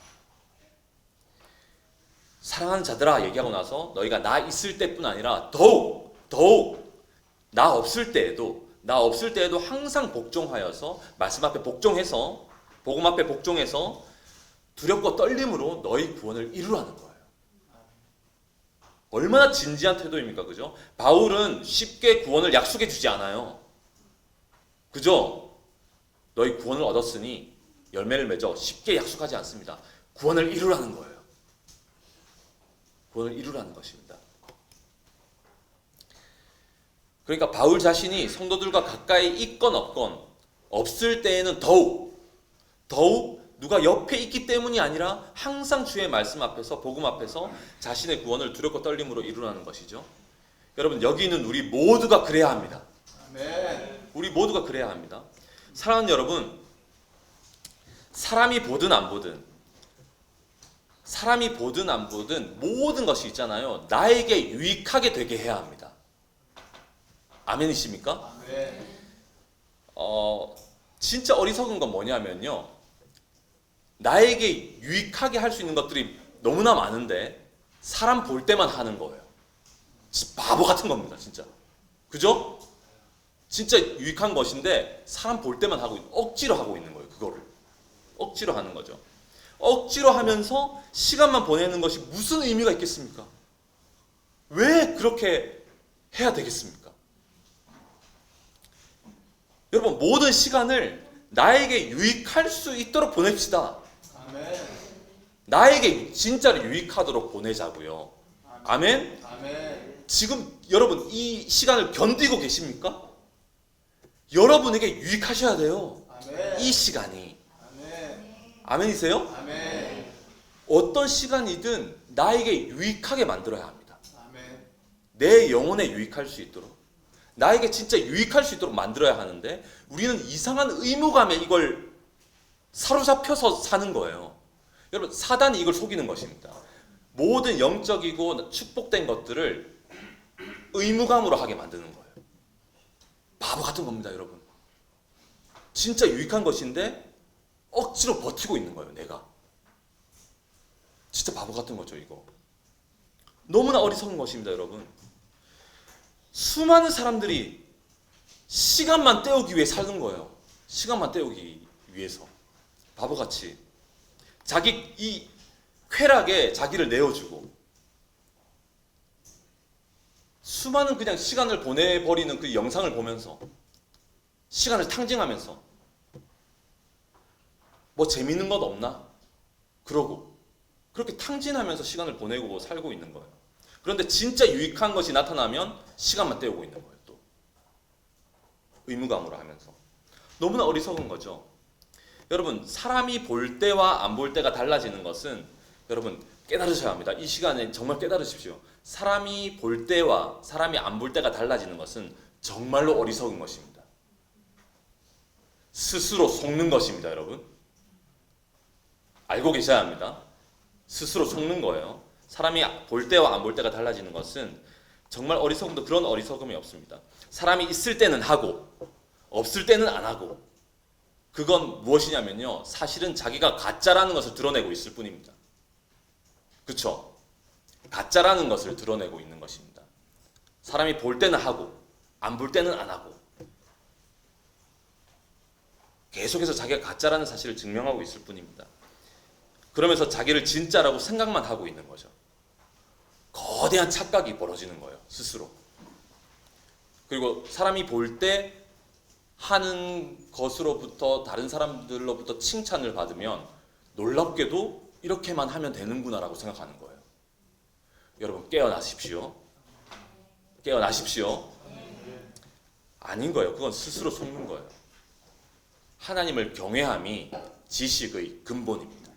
사랑하는 자들아 얘기하고 나서 너희가 나 있을 때뿐 아니라 더욱 나 없을 때에도 항상 복종하여서, 말씀 앞에 복종해서, 복음 앞에 복종해서 두렵고 떨림으로 너희 구원을 이루라는 거예요. 얼마나 진지한 태도입니까? 그죠? 바울은 쉽게 구원을 약속해 주지 않아요. 그죠? 너희 구원을 얻었으니 열매를 맺어, 쉽게 약속하지 않습니다. 구원을 이루라는 거예요. 구원을 이루라는 것입니다. 그러니까 바울 자신이 성도들과 가까이 있건 없건, 없을 때에는 더욱 누가 옆에 있기 때문이 아니라 항상 주의 말씀 앞에서, 복음 앞에서 자신의 구원을 두렵고 떨림으로 이루라는 것이죠. 여러분, 여기 있는 우리 모두가 그래야 합니다. 아멘. 우리 모두가 그래야 합니다. 사랑하는 여러분, 사람이 보든 안 보든 모든 것이 있잖아요. 나에게 유익하게 되게 해야 합니다. 아멘이십니까? 아멘. 진짜 어리석은 건 뭐냐면요, 나에게 유익하게 할 수 있는 것들이 너무나 많은데 사람 볼 때만 하는 거예요. 진짜 바보 같은 겁니다, 진짜. 그죠? 진짜 유익한 것인데 사람 볼 때만 하고, 억지로 하고 있는 거예요. 그거를 억지로 하는 거죠. 억지로 하면서 시간만 보내는 것이 무슨 의미가 있겠습니까? 왜 그렇게 해야 되겠습니까? 여러분, 모든 시간을 나에게 유익할 수 있도록 보냅시다. 아멘. 나에게 진짜로 유익하도록 보내자고요. 아멘? 아멘. 지금 여러분 이 시간을 견디고 계십니까? 여러분에게 유익하셔야 돼요. 아멘. 이 시간이. 아멘. 아멘이세요? 아멘. 어떤 시간이든 나에게 유익하게 만들어야 합니다. 아멘. 내 영혼에 유익할 수 있도록, 나에게 진짜 유익할 수 있도록 만들어야 하는데, 우리는 이상한 의무감에 이걸 사로잡혀서 사는 거예요. 여러분, 사단이 이걸 속이는 것입니다. 모든 영적이고 축복된 것들을 의무감으로 하게 만드는 거예요. 바보 같은 겁니다, 여러분. 진짜 유익한 것인데 억지로 버티고 있는 거예요, 내가. 진짜 바보 같은 거죠, 이거. 너무나 어리석은 것입니다, 여러분. 수많은 사람들이 시간만 때우기 위해 사는 거예요. 시간만 때우기 위해서. 바보같이. 자기 이 쾌락에 자기를 내어주고, 수많은 그냥 시간을 보내버리는 그 영상을 보면서, 시간을 탕진하면서, 뭐 재밌는 것 없나? 그러고 그렇게 탕진하면서 시간을 보내고 살고 있는 거예요. 그런데 진짜 유익한 것이 나타나면 시간만 때우고 있는 거예요. 또 의무감으로 하면서. 너무나 어리석은 거죠. 여러분, 사람이 볼 때와 안 볼 때가 달라지는 것은 여러분 깨달으셔야 합니다. 이 시간에 정말 깨달으십시오. 사람이 볼 때와 사람이 안 볼 때가 달라지는 것은 정말로 어리석은 것입니다. 스스로 속는 것입니다, 여러분. 알고 계셔야 합니다. 스스로 속는 거예요. 사람이 볼 때와 안 볼 때가 달라지는 것은 정말 어리석음도 그런 어리석음이 없습니다. 사람이 있을 때는 하고 없을 때는 안 하고, 그건 무엇이냐면요, 사실은 자기가 가짜라는 것을 드러내고 있을 뿐입니다. 그렇죠? 가짜라는 것을 드러내고 있는 것입니다. 사람이 볼 때는 하고 안 볼 때는 안 하고, 계속해서 자기가 가짜라는 사실을 증명하고 있을 뿐입니다. 그러면서 자기를 진짜라고 생각만 하고 있는 거죠. 거대한 착각이 벌어지는 거예요, 스스로. 그리고 사람이 볼 때 하는 것으로부터, 다른 사람들로부터 칭찬을 받으면 놀랍게도 이렇게만 하면 되는구나라고 생각하는 거예요. 여러분, 깨어나십시오. 깨어나십시오. 아닌 거예요. 그건 스스로 속는 거예요. 하나님을 경외함이 지식의 근본입니다.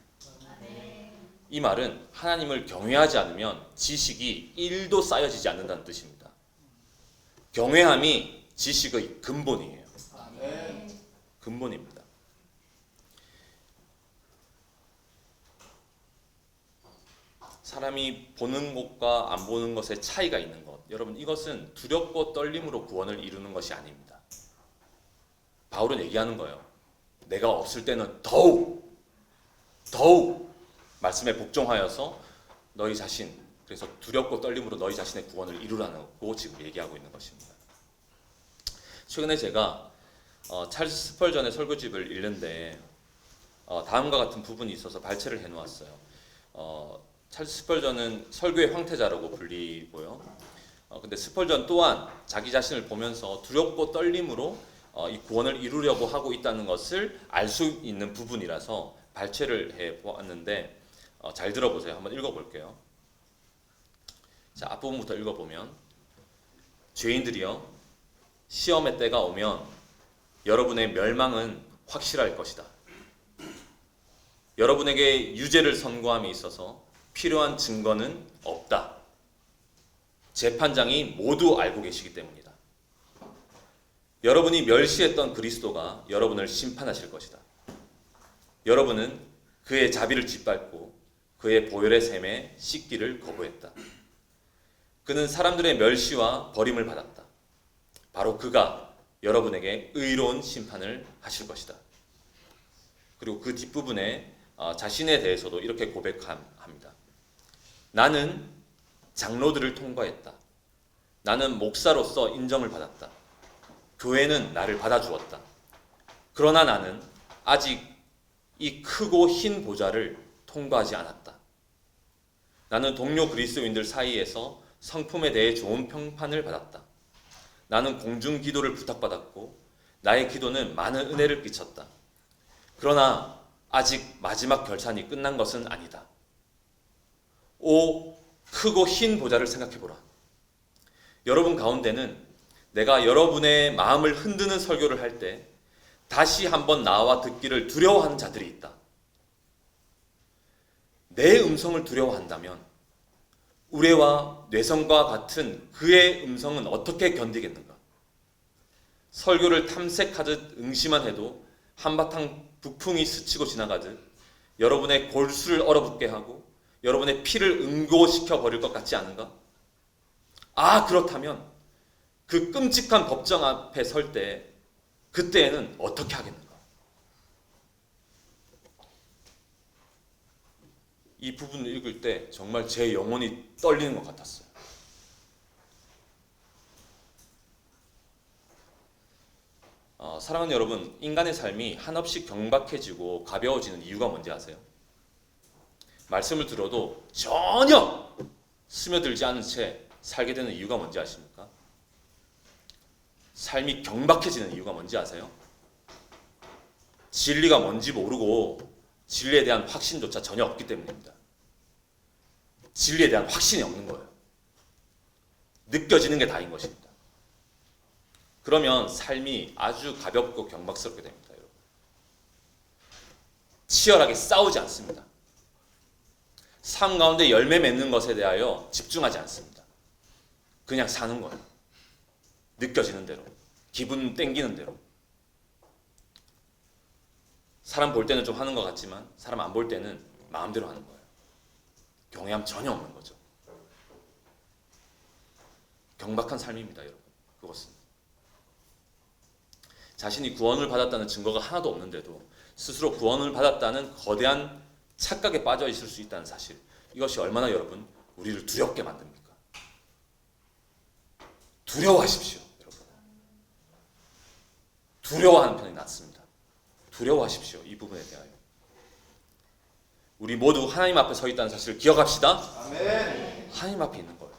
이 말은 하나님을 경외하지 않으면 지식이 1도 쌓여지지 않는다는 뜻입니다. 경외함이 지식의 근본이에요. 아멘. 근본입니다. 사람이 보는 것과 안 보는 것의 차이가 있는 것. 여러분, 이것은 두렵고 떨림으로 구원을 이루는 것이 아닙니다. 바울은 얘기하는 거예요. 내가 없을 때는 더욱 말씀에 복종하여서 너희 자신, 그래서 두렵고 떨림으로 너희 자신의 구원을 이루라고 지금 얘기하고 있는 것입니다. 최근에 제가 찰스 스펄전의 설교집을 읽는데 다음과 같은 부분이 있어서 발췌를 해놓았어요. 찰스 스펄전은 설교의 황태자라고 불리고요. 근데 스펄전 또한 자기 자신을 보면서 두렵고 떨림으로 이 구원을 이루려고 하고 있다는 것을 알 수 있는 부분이라서 발췌를 해보았는데 잘 들어보세요. 한번 읽어볼게요. 자, 앞부분부터 읽어보면 죄인들이여 시험의 때가 오면 여러분의 멸망은 확실할 것이다. 여러분에게 유죄를 선고함에 있어서 필요한 증거는 없다. 재판장이 모두 알고 계시기 때문이다. 여러분이 멸시했던 그리스도가 여러분을 심판하실 것이다. 여러분은 그의 자비를 짓밟고 그의 보혈의 샘에 씻기를 거부했다. 그는 사람들의 멸시와 버림을 받았다. 바로 그가 여러분에게 의로운 심판을 하실 것이다. 그리고 그 뒷부분에 자신에 대해서도 이렇게 고백합니다. 나는 장로들을 통과했다. 나는 목사로서 인정을 받았다. 교회는 나를 받아주었다. 그러나 나는 아직 이 크고 흰 보좌를 통과하지 않았다. 나는 동료 그리스도인들 사이에서 성품에 대해 좋은 평판을 받았다. 나는 공중 기도를 부탁받았고 나의 기도는 많은 은혜를 끼쳤다. 그러나 아직 마지막 결산이 끝난 것은 아니다. 오, 크고 흰 보좌를 생각해보라. 여러분 가운데는 내가 여러분의 마음을 흔드는 설교를 할 때 다시 한번 나와 듣기를 두려워하는 자들이 있다. 내 음성을 두려워한다면 우레와 뇌성과 같은 그의 음성은 어떻게 견디겠는가? 설교를 탐색하듯 응시만 해도 한바탕 북풍이 스치고 지나가듯 여러분의 골수를 얼어붙게 하고 여러분의 피를 응고시켜 버릴 것 같지 않은가? 그렇다면 그 끔찍한 법정 앞에 설 때 그때에는 어떻게 하겠는가? 이 부분을 읽을 때 정말 제 영혼이 떨리는 것 같았어요. 사랑하는 여러분, 인간의 삶이 한없이 경박해지고 가벼워지는 이유가 뭔지 아세요? 말씀을 들어도 전혀 스며들지 않은 채 살게 되는 이유가 뭔지 아십니까? 삶이 경박해지는 이유가 뭔지 아세요? 진리가 뭔지 모르고 진리에 대한 확신조차 전혀 없기 때문입니다. 진리에 대한 확신이 없는 거예요. 느껴지는 게 다인 것입니다. 그러면 삶이 아주 가볍고 경박스럽게 됩니다, 여러분. 치열하게 싸우지 않습니다. 삶 가운데 열매 맺는 것에 대하여 집중하지 않습니다. 그냥 사는 거예요. 느껴지는 대로, 기분 땡기는 대로. 사람 볼 때는 좀 하는 것 같지만 사람 안 볼 때는 마음대로 하는 거예요. 경외함 전혀 없는 거죠. 경박한 삶입니다, 여러분. 그것은 자신이 구원을 받았다는 증거가 하나도 없는데도 스스로 구원을 받았다는 거대한 착각에 빠져 있을 수 있다는 사실, 이것이 얼마나 여러분 우리를 두렵게 만듭니까? 두려워하십시오, 여러분. 두려워하는 편이 낫습니다. 두려워하십시오, 이 부분에 대하여. 우리 모두 하나님 앞에 서 있다는 사실을 기억합시다. 아멘. 하나님 앞에 있는 거예요.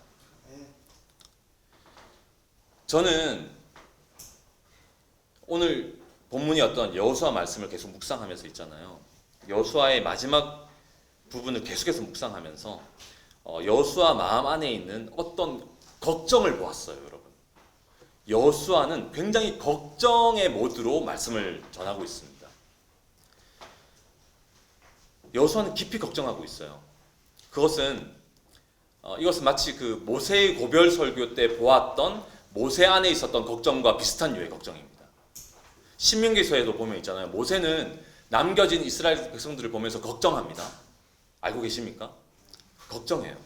저는 오늘 본문이었던 여호수아 말씀을 계속 묵상하면서 있잖아요. 여호수아의 마지막 부분을 계속해서 묵상하면서 여호수아 마음 안에 있는 어떤 걱정을 보았어요, 여러분. 여호수아는 굉장히 걱정의 모드로 말씀을 전하고 있습니다. 여호수아는 깊이 걱정하고 있어요. 이것은 마치 그 모세의 고별 설교 때 보았던 모세 안에 있었던 걱정과 비슷한 류의 걱정입니다. 신명기서에도 보면 있잖아요. 모세는 남겨진 이스라엘 백성들을 보면서 걱정합니다. 알고 계십니까? 걱정해요.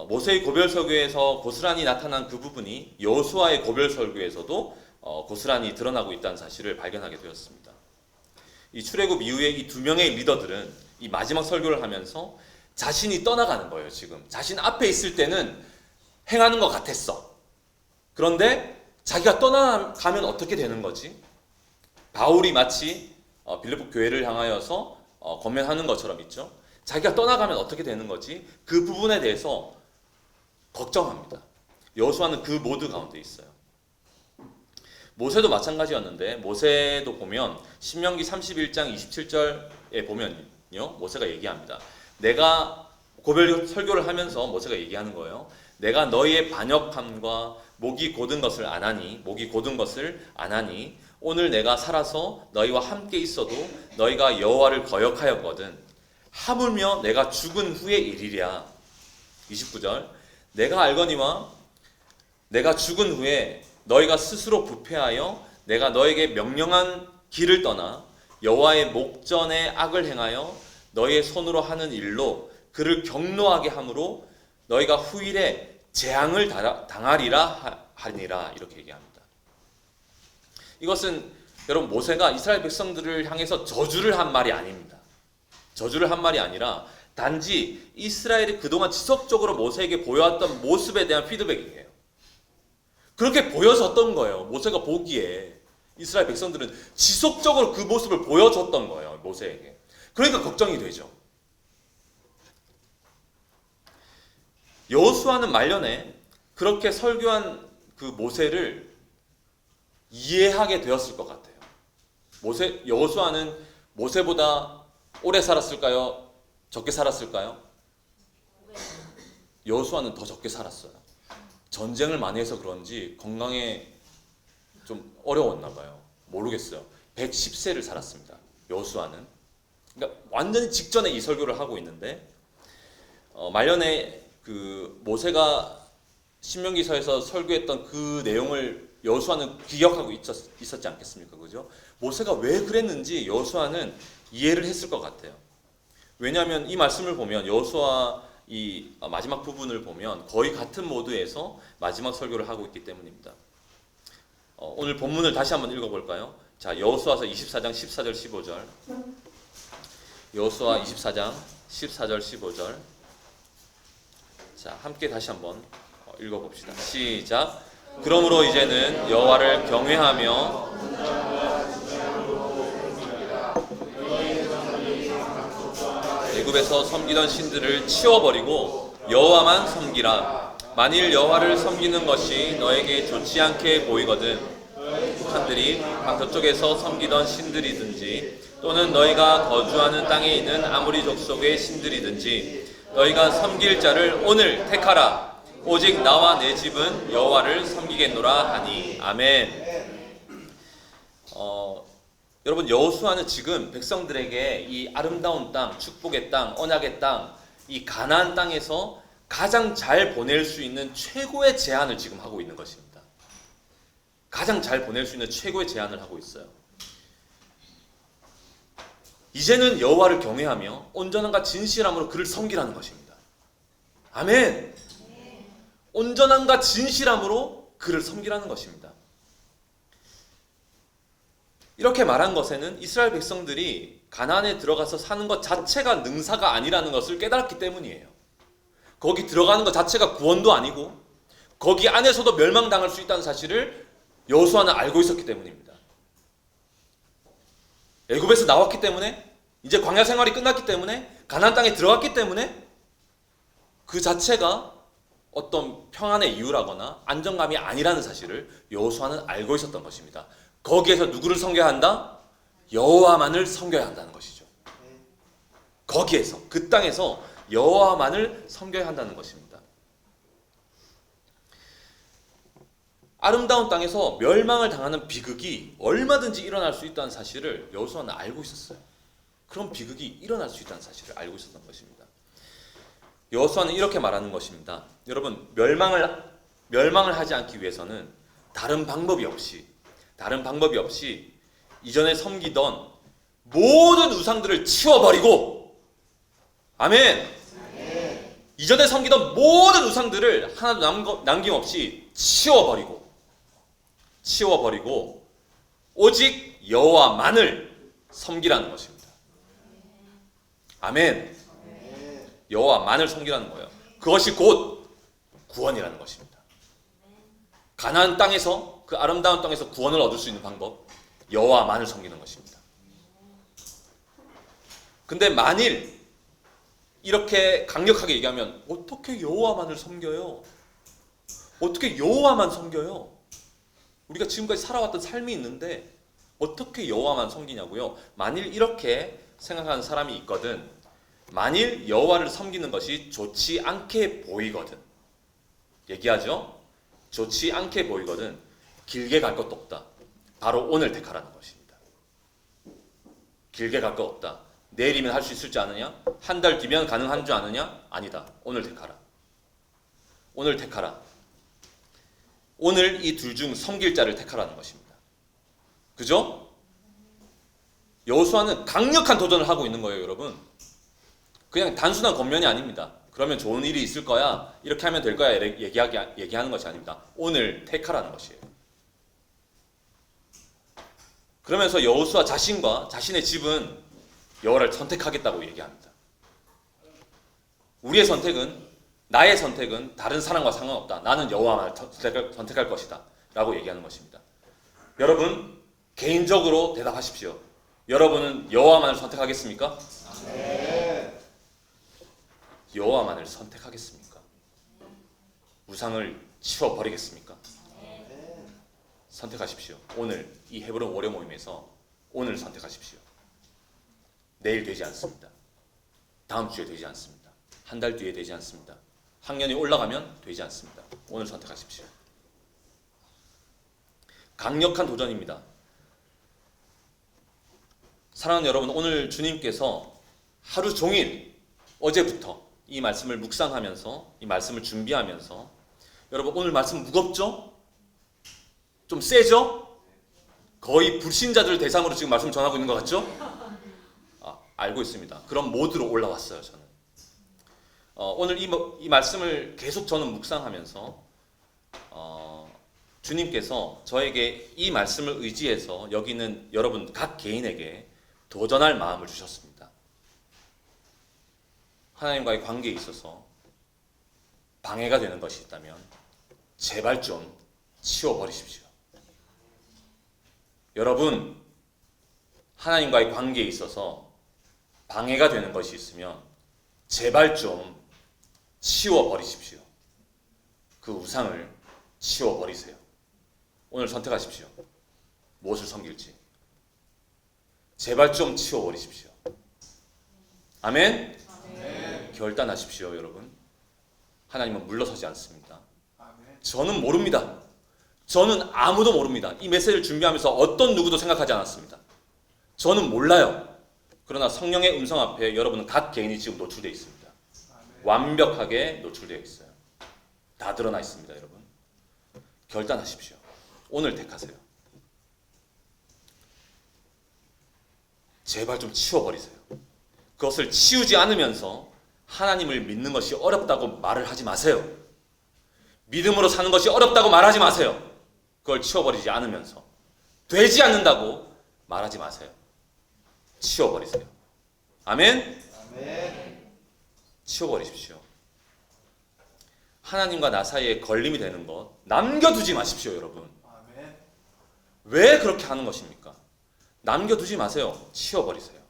모세의 고별 설교에서 고스란히 나타난 그 부분이 여호수아의 고별 설교에서도 고스란히 드러나고 있다는 사실을 발견하게 되었습니다. 이 출애굽 이후에 이 두 명의 리더들은 이 마지막 설교를 하면서 자신이 떠나가는 거예요. 지금 자신 앞에 있을 때는 행하는 것 같았어. 그런데 자기가 떠나가면 어떻게 되는 거지? 바울이 마치 빌립보 교회를 향하여서 권면하는 것처럼 있죠. 자기가 떠나가면 어떻게 되는 거지? 그 부분에 대해서 걱정합니다. 여호수아는 그 모드 가운데 있어요. 모세도 마찬가지였는데 모세도 보면 신명기 31장 27절에 보면요. 모세가 얘기합니다. 내가 고별 설교를 하면서 모세가 얘기하는 거예요. 내가 너희의 반역함과 목이 곧은 것을 안 하니 오늘 내가 살아서 너희와 함께 있어도 너희가 여호와를 거역하였거든. 하물며 내가 죽은 후의 일이랴. 29절 내가 알거니와 내가 죽은 후에 너희가 스스로 부패하여 내가 너에게 명령한 길을 떠나 여호와의 목전에 악을 행하여 너희의 손으로 하는 일로 그를 경노하게 함으로 너희가 후일에 재앙을 당하리라 하니라. 이렇게 얘기합니다. 이것은 여러분 모세가 이스라엘 백성들을 향해서 저주를 한 말이 아닙니다. 저주를 한 말이 아니라 단지 이스라엘이 그동안 지속적으로 모세에게 보여왔던 모습에 대한 피드백이에요. 그렇게 보여졌던 거예요. 모세가 보기에 이스라엘 백성들은 지속적으로 그 모습을 보여줬던 거예요. 모세에게. 그러니까 걱정이 되죠. 여호수아는 말년에 그렇게 설교한 그 모세를 이해하게 되었을 것 같아요. 여호수아는 모세보다 오래 살았을까요? 적게 살았을까요? 여호수아는 더 적게 살았어요. 전쟁을 많이 해서 그런지 건강에 좀 어려웠나 봐요. 모르겠어요. 110세를 살았습니다. 여호수아는. 그러니까 완전히 직전에 이 설교를 하고 있는데 말년에 그 모세가 신명기서에서 설교했던 그 내용을 여호수아는 기억하고 있었지 않겠습니까? 그죠? 모세가 왜 그랬는지 여호수아는 이해를 했을 것 같아요. 왜냐하면 이 말씀을 보면 여호수아 이 마지막 부분을 보면 거의 같은 모드에서 마지막 설교를 하고 있기 때문입니다. 오늘 본문을 다시 한번 읽어볼까요? 자, 여호수아서 24장 14절 15절. 여호수아 24장 14절 15절. 자, 함께 다시 한번 읽어봅시다. 시작. 그러므로 이제는 여호와를 경외하며 애굽에서 섬기던 신들을 치워버리고 여호와만 섬기라. 만일 여호와를 섬기는 것이 너에게 좋지 않게 보이거든 북한들이 방 저쪽에서 섬기던 신들이든지 또는 너희가 거주하는 땅에 있는 아무리 족속의 신들이든지 너희가 섬길 자를 오늘 택하라. 오직 나와 내 집은 여호와를 섬기겠노라 하니. 아멘. 여러분 여호수아는 지금 백성들에게 이 아름다운 땅, 축복의 땅, 언약의 땅, 이 가나안 땅에서 가장 잘 보낼 수 있는 최고의 제안을 지금 하고 있는 것입니다. 가장 잘 보낼 수 있는 최고의 제안을 하고 있어요. 이제는 여호와를 경외하며 온전함과 진실함으로 그를 섬기라는 것입니다. 아멘. 온전함과 진실함으로 그를 섬기라는 것입니다. 이렇게 말한 것에는 이스라엘 백성들이 가나안에 들어가서 사는 것 자체가 능사가 아니라는 것을 깨달았기 때문이에요. 거기 들어가는 것 자체가 구원도 아니고 거기 안에서도 멸망당할 수 있다는 사실을 여호수아는 알고 있었기 때문입니다. 애굽에서 나왔기 때문에, 이제 광야 생활이 끝났기 때문에, 가나안 땅에 들어갔기 때문에 그 자체가 어떤 평안의 이유라거나 안정감이 아니라는 사실을 여호수아는 알고 있었던 것입니다. 거기에서 누구를 섬겨야 한다? 여호와만을 섬겨야 한다는 것이죠. 거기에서, 그 땅에서 여호와만을 섬겨야 한다는 것입니다. 아름다운 땅에서 멸망을 당하는 비극이 얼마든지 일어날 수 있다는 사실을 여호수아는 알고 있었어요. 그런 비극이 일어날 수 있다는 사실을 알고 있었던 것입니다. 여호수아는 이렇게 말하는 것입니다. 여러분, 멸망을 하지 않기 위해서는 다른 방법이 없이 이전에 섬기던 모든 우상들을 치워버리고, 아멘. 이전에 섬기던 모든 우상들을 하나도 남김없이 치워버리고 오직 여호와만을 섬기라는 것입니다. 아멘. 여호와만을 섬기라는 거예요. 그것이 곧 구원이라는 것입니다. 가나안 땅에서, 그 아름다운 땅에서 구원을 얻을 수 있는 방법, 여호와만을 섬기는 것입니다. 근데 만일 이렇게 강력하게 얘기하면 어떻게 여호와만을 섬겨요? 어떻게 여호와만 섬겨요? 우리가 지금까지 살아왔던 삶이 있는데 어떻게 여호와만 섬기냐고요? 만일 이렇게 생각하는 사람이 있거든, 만일 여호와를 섬기는 것이 좋지 않게 보이거든, 얘기하죠? 좋지 않게 보이거든, 길게 갈 것도 없다. 바로 오늘 택하라는 것입니다. 길게 갈 것 없다. 내일이면 할 수 있을 줄 아느냐? 한 달 뒤면 가능한 줄 아느냐? 아니다. 오늘 택하라. 오늘 택하라. 오늘 이 둘 중 섬길 자를 택하라는 것입니다. 그죠? 여호수아는 강력한 도전을 하고 있는 거예요, 여러분. 그냥 단순한 권면이 아닙니다. 그러면 좋은 일이 있을 거야, 이렇게 하면 될 거야, 얘기하는 것이 아닙니다. 오늘 택하라는 것이에요. 그러면서 여호수아 자신과 자신의 집은 여호와를 선택하겠다고 얘기합니다. 우리의 선택은, 나의 선택은 다른 사람과 상관없다. 나는 여호와만을 선택할 것이다 라고 얘기하는 것입니다. 여러분, 개인적으로 대답하십시오. 여러분은 여호와만을 선택하겠습니까? 네. 여호와만을 선택하겠습니까? 우상을 치워버리겠습니까? 네. 선택하십시오. 오늘 이 헤브론 월요 모임에서 오늘 선택하십시오. 내일 되지 않습니다. 다음 주에 되지 않습니다. 한 달 뒤에 되지 않습니다. 학년이 올라가면 되지 않습니다. 오늘 선택하십시오. 강력한 도전입니다. 사랑하는 여러분, 오늘 주님께서 하루 종일 어제부터 이 말씀을 묵상하면서, 이 말씀을 준비하면서, 여러분 오늘 말씀 무겁죠? 좀 세죠? 거의 불신자들 대상으로 지금 말씀 전하고 있는 것 같죠? 알고 있습니다. 그런 모드로 올라왔어요, 저는. 오늘 이 말씀을 계속 저는 묵상하면서 주님께서 저에게 이 말씀을 의지해서 여기 있는 여러분 각 개인에게 도전할 마음을 주셨습니다. 하나님과의 관계에 있어서 방해가 되는 것이 있다면 제발 좀 치워버리십시오. 여러분, 하나님과의 관계에 있어서 방해가 되는 것이 있으면 제발 좀 치워버리십시오. 그 우상을 치워버리세요. 오늘 선택하십시오. 무엇을 섬길지. 제발 좀 치워버리십시오. 아멘? 아멘. 결단하십시오, 여러분. 하나님은 물러서지 않습니다. 아멘. 저는 모릅니다. 저는 아무도 모릅니다. 이 메시지를 준비하면서 어떤 누구도 생각하지 않았습니다. 저는 몰라요. 그러나 성령의 음성 앞에 여러분은 각 개인이 지금 노출되어 있습니다. 아멘. 완벽하게 노출되어 있어요. 다 드러나 있습니다, 여러분. 결단하십시오. 오늘 택하세요. 제발 좀 치워버리세요. 그것을 치우지 않으면서 하나님을 믿는 것이 어렵다고 말을 하지 마세요. 믿음으로 사는 것이 어렵다고 말하지 마세요. 그걸 치워버리지 않으면서. 되지 않는다고 말하지 마세요. 치워버리세요. 아멘? 아멘. 치워버리십시오. 하나님과 나 사이에 걸림이 되는 것 남겨두지 마십시오, 여러분. 아멘. 왜 그렇게 하는 것입니까? 남겨두지 마세요. 치워버리세요.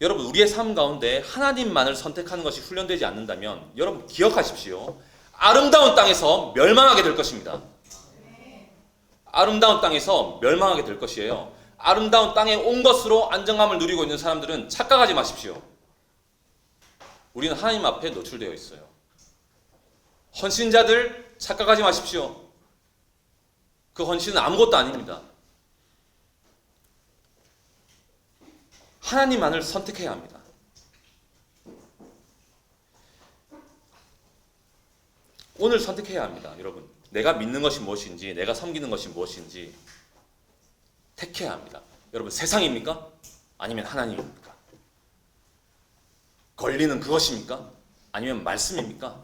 여러분, 우리의 삶 가운데 하나님만을 선택하는 것이 훈련되지 않는다면 여러분 기억하십시오. 아름다운 땅에서 멸망하게 될 것입니다. 아름다운 땅에서 멸망하게 될 것이에요. 아름다운 땅에 온 것으로 안정감을 누리고 있는 사람들은 착각하지 마십시오. 우리는 하나님 앞에 노출되어 있어요. 헌신자들 착각하지 마십시오. 그 헌신은 아무것도 아닙니다. 하나님만을 선택해야 합니다. 오늘 선택해야 합니다. 여러분, 내가 믿는 것이 무엇인지, 내가 섬기는 것이 무엇인지 택해야 합니다. 여러분, 세상입니까? 아니면 하나님입니까? 권리는 그것입니까? 아니면 말씀입니까?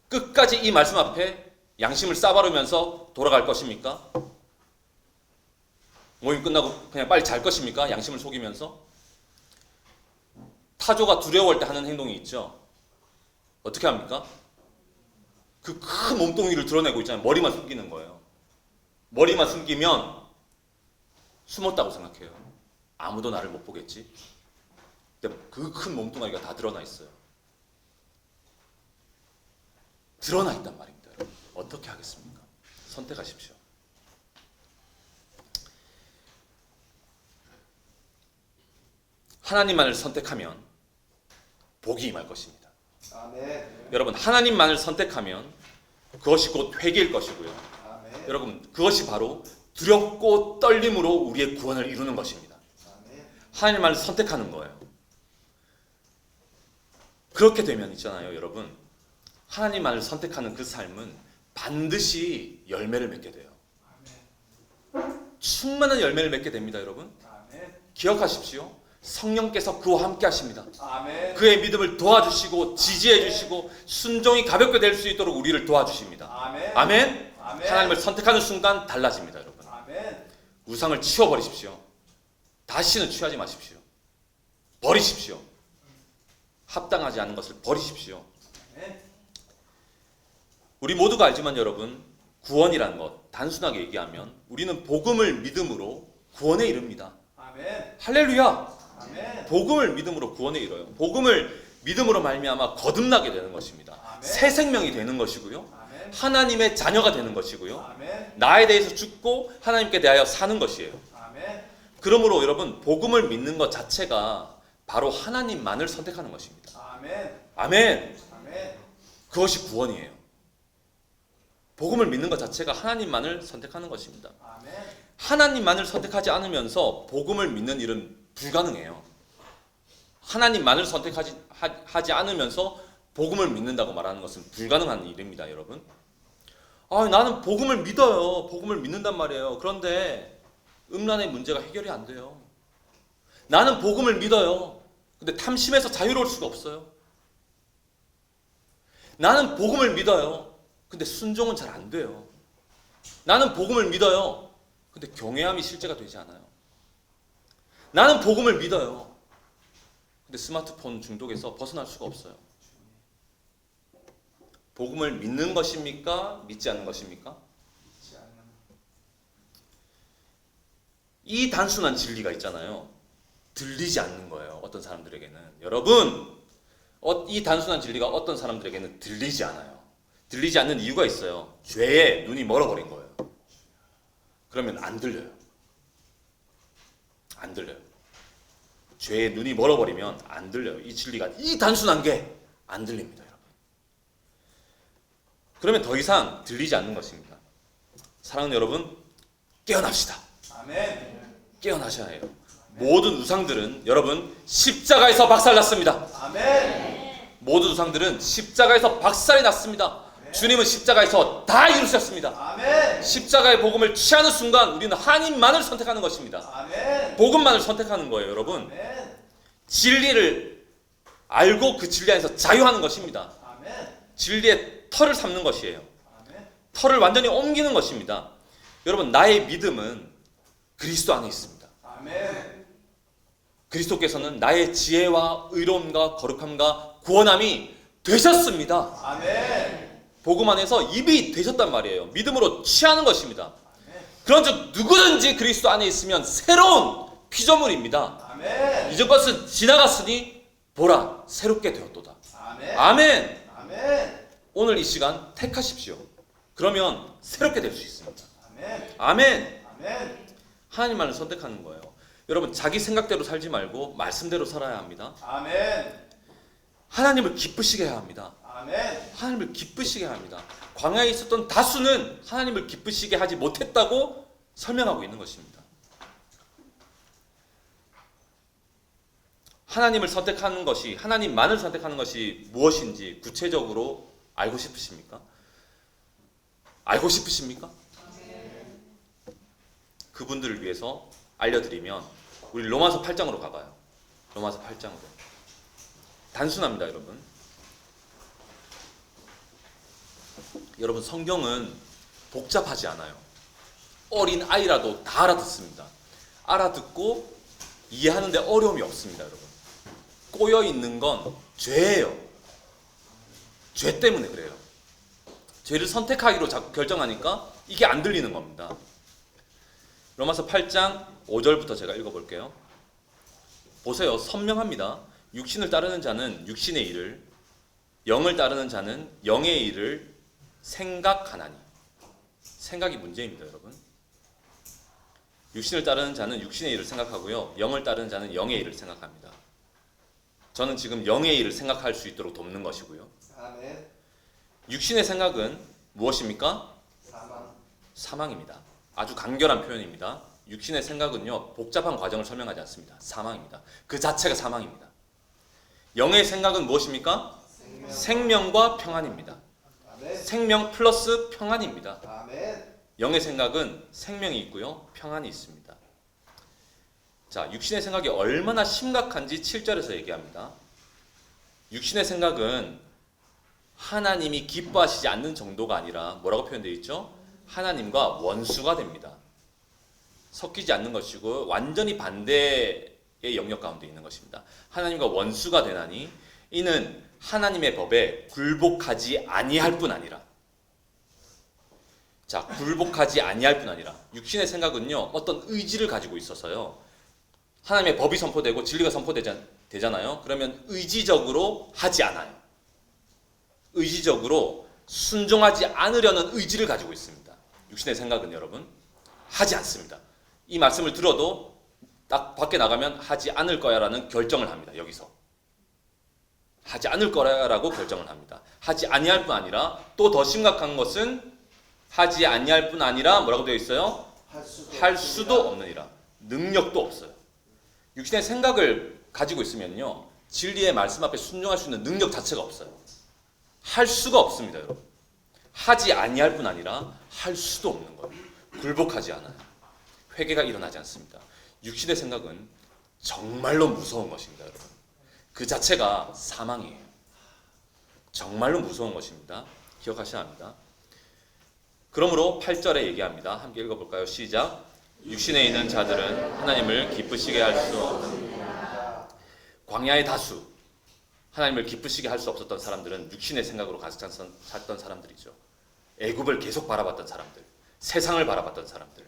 끝까지 이 말씀 앞에 양심을 싸바르면서 돌아갈 것입니까? 모임 끝나고 그냥 빨리 잘 것입니까? 양심을 속이면서? 타조가 두려워할 때 하는 행동이 있죠. 어떻게 합니까? 그 큰 몸뚱이를 드러내고 있잖아요. 머리만 숨기는 거예요. 머리만 숨기면 숨었다고 생각해요. 아무도 나를 못 보겠지. 근데 그 큰 몸뚱아리가 다 드러나 있어요. 드러나 있단 말입니다. 여러분. 어떻게 하겠습니까? 선택하십시오. 하나님만을 선택하면 복이 임할 것입니다. 아멘. 여러분, 하나님만을 선택하면 그것이 곧 회개일 것이고요. 아멘. 여러분, 그것이 바로 두렵고 떨림으로 우리의 구원을 이루는 것입니다. 아멘. 하나님만을 선택하는 거예요. 그렇게 되면 있잖아요, 여러분. 하나님만을 선택하는 그 삶은 반드시 열매를 맺게 돼요. 충만한 열매를 맺게 됩니다, 여러분. 아멘. 기억하십시오. 성령께서 그와 함께 하십니다. 아멘. 그의 믿음을 도와주시고 지지해 주시고 순종이 가볍게 될 수 있도록 우리를 도와주십니다. 아멘. 아멘. 아멘. 하나님을 선택하는 순간 달라집니다, 여러분. 아멘. 우상을 치워버리십시오. 다시는 취하지 마십시오. 버리십시오. 합당하지 않은 것을 버리십시오. 아멘. 우리 모두가 알지만 여러분, 구원이라는 것 단순하게 얘기하면 우리는 복음을 믿음으로 구원에 이릅니다. 아멘. 할렐루야. 아멘. 복음을 믿음으로 구원에 이뤄요. 복음을 믿음으로 말미암아 거듭나게 되는 것입니다. 아멘. 새 생명이 되는 것이고요. 아멘. 하나님의 자녀가 되는 것이고요. 아멘. 나에 대해서 죽고 하나님께 대하여 사는 것이에요. 아멘. 그러므로 여러분, 복음을 믿는 것 자체가 바로 하나님만을 선택하는 것입니다. 아멘. 아멘. 아멘. 그것이 구원이에요. 복음을 믿는 것 자체가 하나님만을 선택하는 것입니다. 아멘. 하나님만을 선택하지 않으면서 복음을 믿는 일은 불가능해요. 하나님만을 선택하지 않으면서 복음을 믿는다고 말하는 것은 불가능한 일입니다, 여러분. 나는 복음을 믿어요. 복음을 믿는단 말이에요. 그런데 음란의 문제가 해결이 안 돼요. 나는 복음을 믿어요. 근데 탐심에서 자유로울 수가 없어요. 나는 복음을 믿어요. 근데 순종은 잘 안 돼요. 나는 복음을 믿어요. 근데 경외함이 실제가 되지 않아요. 나는 복음을 믿어요. 근데 스마트폰 중독에서 벗어날 수가 없어요. 복음을 믿는 것입니까? 믿지 않는 것입니까? 믿지 않는. 이 단순한 진리가 있잖아요. 들리지 않는 거예요. 어떤 사람들에게는. 여러분, 이 단순한 진리가 어떤 사람들에게는 들리지 않아요. 들리지 않는 이유가 있어요. 죄에 눈이 멀어버린 거예요. 그러면 안 들려요. 안 들려요. 죄에 눈이 멀어버리면 안 들려요. 이 진리가, 이 단순한 게 안 들립니다, 여러분. 그러면 더 이상 들리지 않는 것입니다. 사랑하는 여러분, 깨어납시다. 아멘. 깨어나셔야 해요. 모든 우상들은 여러분 십자가에서 박살났습니다. 아멘. 모든 우상들은 십자가에서 박살이 났습니다. 주님은 십자가에서 다 이루셨습니다. 아멘. 십자가의 복음을 취하는 순간 우리는 하나님만을 선택하는 것입니다. 아멘. 복음만을 선택하는 거예요, 여러분. 아멘. 진리를 알고 그 진리 안에서 자유하는 것입니다. 아멘. 진리의 털을 삼는 것이에요. 아멘. 털을 완전히 옮기는 것입니다. 여러분, 나의 믿음은 그리스도 안에 있습니다. 아멘. 그리스도께서는 나의 지혜와 의로움과 거룩함과 구원함이 되셨습니다. 아멘. 복음 안에서 입이 되셨단 말이에요. 믿음으로 취하는 것입니다. 아멘. 그런즉 누구든지 그리스도 안에 있으면 새로운 피조물입니다. 아멘. 이전 것은 지나갔으니 보라 새롭게 되었도다. 아멘. 아멘. 아멘. 오늘 이 시간 택하십시오. 그러면 새롭게 될 수 있습니다. 아멘. 아멘. 아멘. 하나님만을 선택하는 거예요. 여러분, 자기 생각대로 살지 말고 말씀대로 살아야 합니다. 아멘. 하나님을 기쁘시게 해야 합니다. 아멘. 하나님을 기쁘시게 합니다. 광야에 있었던 다수는 하나님을 기쁘시게 하지 못했다고 설명하고 있는 것입니다. 하나님을 선택하는 것이, 하나님만을 선택하는 것이 무엇인지 구체적으로 알고 싶으십니까? 알고 싶으십니까? 그분들을 위해서 알려드리면 우리 로마서 8장으로 가봐요. 로마서 8장으로. 단순합니다, 여러분. 여러분, 성경은 복잡하지 않아요. 어린 아이라도 다 알아듣습니다. 알아듣고 이해하는데 어려움이 없습니다, 여러분. 꼬여 있는 건 죄예요. 죄 때문에 그래요. 죄를 선택하기로 자꾸 결정하니까 이게 안 들리는 겁니다. 로마서 8장 5절부터 제가 읽어볼게요. 보세요. 선명합니다. 육신을 따르는 자는 육신의 일을, 영을 따르는 자는 영의 일을 생각하나니. 생각이 문제입니다, 여러분. 육신을 따르는 자는 육신의 일을 생각하고요, 영을 따르는 자는 영의 일을 생각합니다. 저는 지금 영의 일을 생각할 수 있도록 돕는 것이고요. 아멘. 육신의 생각은 무엇입니까? 사망. 사망입니다. 아주 간결한 표현입니다. 육신의 생각은요, 복잡한 과정을 설명하지 않습니다. 사망입니다. 그 자체가 사망입니다. 영의 생각은 무엇입니까? 생명과 평안입니다. 아멘. 생명 플러스 평안입니다. 아멘. 영의 생각은 생명이 있고요, 평안이 있습니다. 자, 육신의 생각이 얼마나 심각한지 7절에서 얘기합니다. 육신의 생각은 하나님이 기뻐하시지 않는 정도가 아니라 뭐라고 표현되어 있죠? 하나님과 원수가 됩니다. 섞이지 않는 것이고 완전히 반대의 영역 가운데 있는 것입니다. 하나님과 원수가 되나니 이는 하나님의 법에 굴복하지 아니할 뿐 아니라, 자, 굴복하지 아니할 뿐 아니라, 육신의 생각은요, 어떤 의지를 가지고 있어서요, 하나님의 법이 선포되고 진리가 선포되잖아요. 그러면 의지적으로 하지 않아요. 의지적으로 순종하지 않으려는 의지를 가지고 있습니다. 육신의 생각은 여러분 하지 않습니다. 이 말씀을 들어도 딱 밖에 나가면 하지 않을 거야 라는 결정을 합니다. 여기서 하지 않을 거라고 결정을 합니다. 하지 아니할 뿐 아니라, 또 더 심각한 것은 하지 아니할 뿐 아니라 뭐라고 되어 있어요? 할 수도 없느니라. 능력도 없어요. 육신의 생각을 가지고 있으면요, 진리의 말씀 앞에 순종할 수 있는 능력 자체가 없어요. 할 수가 없습니다, 여러분. 하지 아니할 뿐 아니라 할 수도 없는 거예요. 굴복하지 않아요. 회개가 일어나지 않습니다. 육신의 생각은 정말로 무서운 것입니다, 여러분. 그 자체가 사망이에요. 정말로 무서운 것입니다. 기억하셔야 합니다. 그러므로 8절에 얘기합니다. 함께 읽어볼까요? 시작. 육신에 있는 자들은 하나님을 기쁘시게 할 수 없습니다. 광야의 다수, 하나님을 기쁘시게 할 수 없었던 사람들은 육신의 생각으로 가득 찼던 사람들이죠. 애굽을 계속 바라봤던 사람들, 세상을 바라봤던 사람들.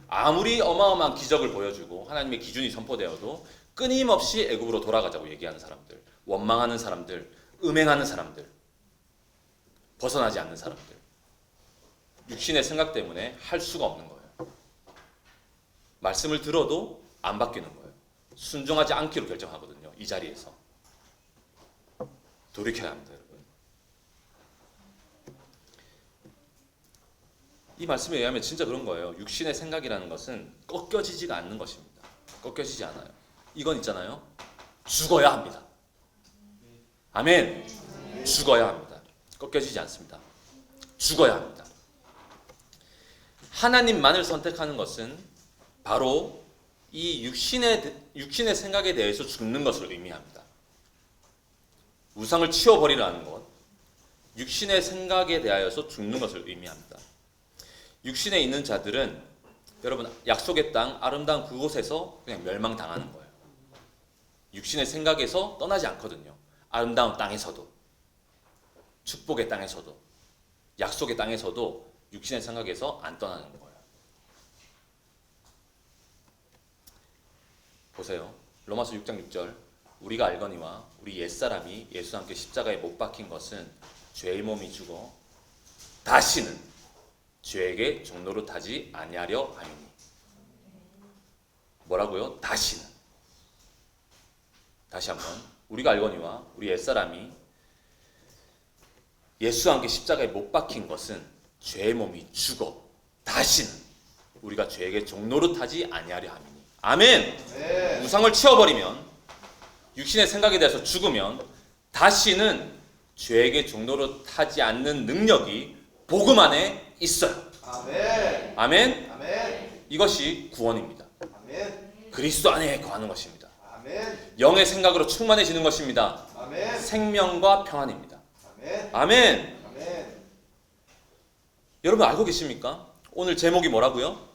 아무리 어마어마한 기적을 보여주고 하나님의 기준이 선포되어도 끊임없이 애굽으로 돌아가자고 얘기하는 사람들, 원망하는 사람들, 음행하는 사람들, 벗어나지 않는 사람들. 육신의 생각 때문에 할 수가 없는 거예요. 말씀을 들어도 안 바뀌는 거예요. 순종하지 않기로 결정하거든요. 이 자리에서. 돌이켜야 합니다, 여러분. 이 말씀에 의하면 진짜 그런 거예요. 육신의 생각이라는 것은 꺾여지지가 않는 것입니다. 꺾여지지 않아요. 이건 있잖아요. 죽어야 합니다. 아멘. 죽어야 합니다. 꺾여지지 않습니다. 죽어야 합니다. 하나님만을 선택하는 것은 바로 이 육신의 생각에 대해서 죽는 것을 의미합니다. 우상을 치워버리라는 것, 육신의 생각에 대하여서 죽는 것을 의미합니다. 육신에 있는 자들은 여러분, 약속의 땅, 아름다운 그곳에서 그냥 멸망당하는 거예요. 육신의 생각에서 떠나지 않거든요. 아름다운 땅에서도, 축복의 땅에서도, 약속의 땅에서도 육신의 생각에서 안 떠나는 거예요. 보세요. 로마서 6장 6절. 우리가 알거니와 우리 옛사람이 예수와 함께 십자가에 못 박힌 것은 죄의 몸이 죽어 다시는 죄에게 종노릇하지 아니하려 함이니. 뭐라고요? 다시는. 다시 한번. 우리가 알거니와 우리 옛사람이 예수와 함께 십자가에 못 박힌 것은 죄의 몸이 죽어 다시는 우리가 죄에게 종노릇하지 아니하려 함이니. 아멘. 네. 우상을 치워버리면 육신의 생각에 대해서 죽으면 다시는 죄에게 종로로 타지 않는 능력이 복음 안에 있어요. 아멘. 아멘. 아멘. 이것이 구원입니다. 아멘. 그리스도 안에 거하는 것입니다. 아멘. 영의 생각으로 충만해지는 것입니다. 아멘. 생명과 평안입니다. 아멘. 아멘. 아멘. 여러분 알고 계십니까? 오늘 제목이 뭐라고요?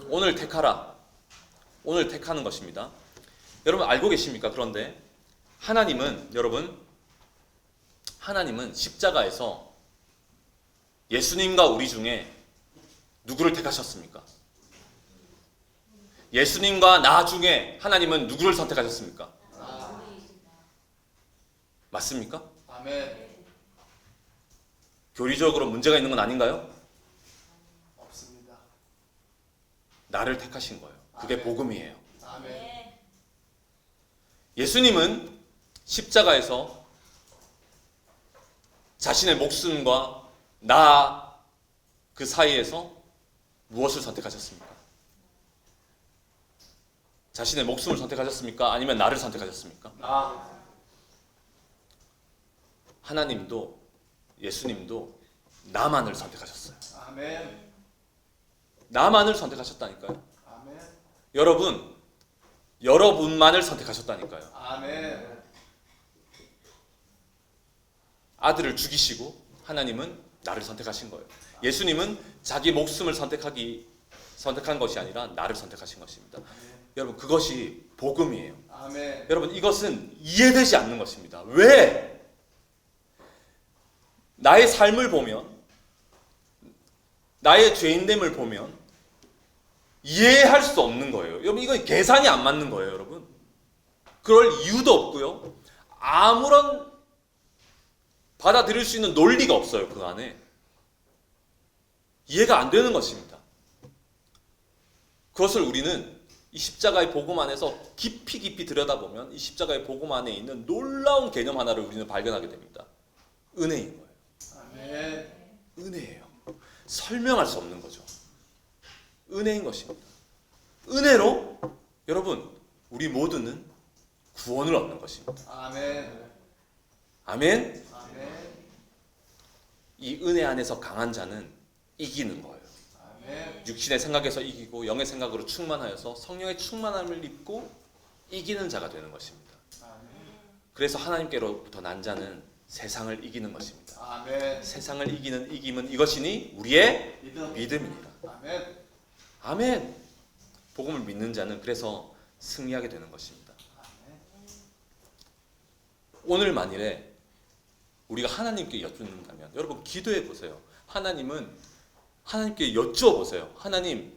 오늘 택하라. 오늘 택하는 것입니다. 여러분 알고 계십니까? 그런데 하나님은 십자가에서 예수님과 우리 중에 누구를 택하셨습니까? 예수님과 나 중에 하나님은 누구를 선택하셨습니까? 맞습니까? 아멘. 교리적으로 문제가 있는 건 아닌가요? 없습니다. 나를 택하신 거예요. 그게 복음이에요. 아멘. 예수님은 십자가에서 자신의 목숨과 나 그 사이에서 무엇을 선택하셨습니까? 자신의 목숨을 선택하셨습니까? 아니면 나를 선택하셨습니까? 하나님도 예수님도 나만을 선택하셨어요. 아멘. 나만을 선택하셨다니까요. 아멘. 여러분만을 선택하셨다니까요. 아멘. 아들을 죽이시고 하나님은 나를 선택하신 거예요. 예수님은 자기 목숨을 선택한 것이 아니라 나를 선택하신 것입니다. 여러분 그것이 복음이에요. 아멘. 여러분 이것은 이해되지 않는 것입니다. 왜? 나의 삶을 보면 나의 죄인됨을 보면 이해할 수 없는 거예요. 여러분 이건 계산이 안 맞는 거예요. 여러분 그럴 이유도 없고요. 아무런 받아들일 수 있는 논리가 없어요. 그 안에 이해가 안 되는 것입니다. 그것을 우리는 이 십자가의 복음 안에서 깊이 들여다보면 이 십자가의 복음 안에 있는 놀라운 개념 하나를 우리는 발견하게 됩니다. 은혜인 거예요. 아멘. 은혜예요. 설명할 수 없는 거죠. 은혜인 것입니다. 은혜로 여러분 우리 모두는 구원을 얻는 것입니다. 아멘. 아멘. 아멘. 이 은혜 안에서 강한 자는 이기는 거예요. 아멘. 육신의 생각에서 이기고 영의 생각으로 충만하여서 성령의 충만함을 입고 이기는 자가 되는 것입니다. 아멘. 그래서 하나님께로부터 난 자는 세상을 이기는 것입니다. 아멘. 세상을 이기는 이김은 이것이니 우리의 믿음이니라. 아멘. 아멘. 복음을 믿는 자는 그래서 승리하게 되는 것입니다. 오늘 만일에 우리가 하나님께 여쭙는다면 여러분 기도해 보세요. 하나님께 여쭈어 보세요. 하나님,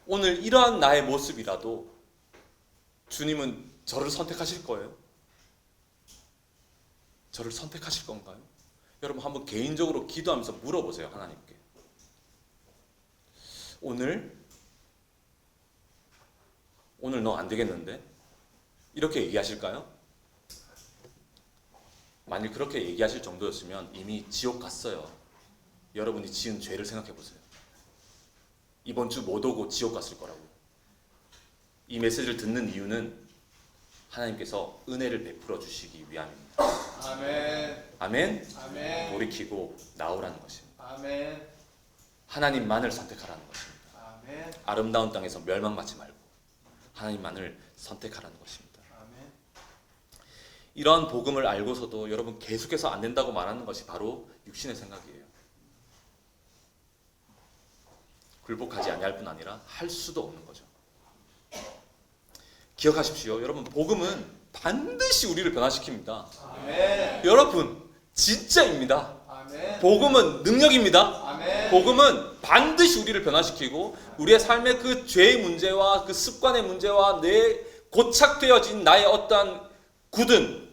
오늘 이러한 나의 모습이라도 주님은 저를 선택하실 거예요? 저를 선택하실 건가요? 여러분 한번 개인적으로 기도하면서 물어보세요. 하나님께. 오늘 너 안 되겠는데? 이렇게 얘기하실까요? 만일 그렇게 얘기하실 정도였으면 이미 지옥 갔어요. 여러분이 지은 죄를 생각해 보세요. 이번 주 못 오고 지옥 갔을 거라고. 이 메시지를 듣는 이유는 하나님께서 은혜를 베풀어 주시기 위함입니다. 아멘. 아멘. 아멘. 돌이키고 나오라는 것입니다. 아멘. 하나님만을 선택하라는 것입니다. 아멘. 아름다운 땅에서 멸망받지 말고 하나님만을 선택하라는 것입니다. 아멘. 이러한 복음을 알고서도 여러분 계속해서 안 된다고 말하는 것이 바로 육신의 생각이에요. 굴복하지 아니할 뿐 아니라 할 수도 없는 거죠. 기억하십시오. 여러분 복음은 반드시 우리를 변화시킵니다. 아멘. 여러분 진짜입니다. 아멘. 복음은 능력입니다. 아멘. 복음은 반드시 우리를 변화시키고 우리의 삶의 그 죄의 문제와 그 습관의 문제와 내 고착되어진 나의 어떠한 굳은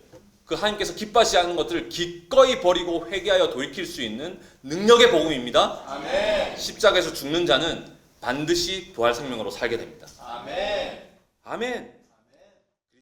그 하나님께서 기뻐하지 않는 것들을 기꺼이 버리고 회개하여 돌이킬 수 있는 능력의 복음입니다. 아멘. 십자가에서 죽는 자는 반드시 부활 생명으로 살게 됩니다. 아멘. 아멘.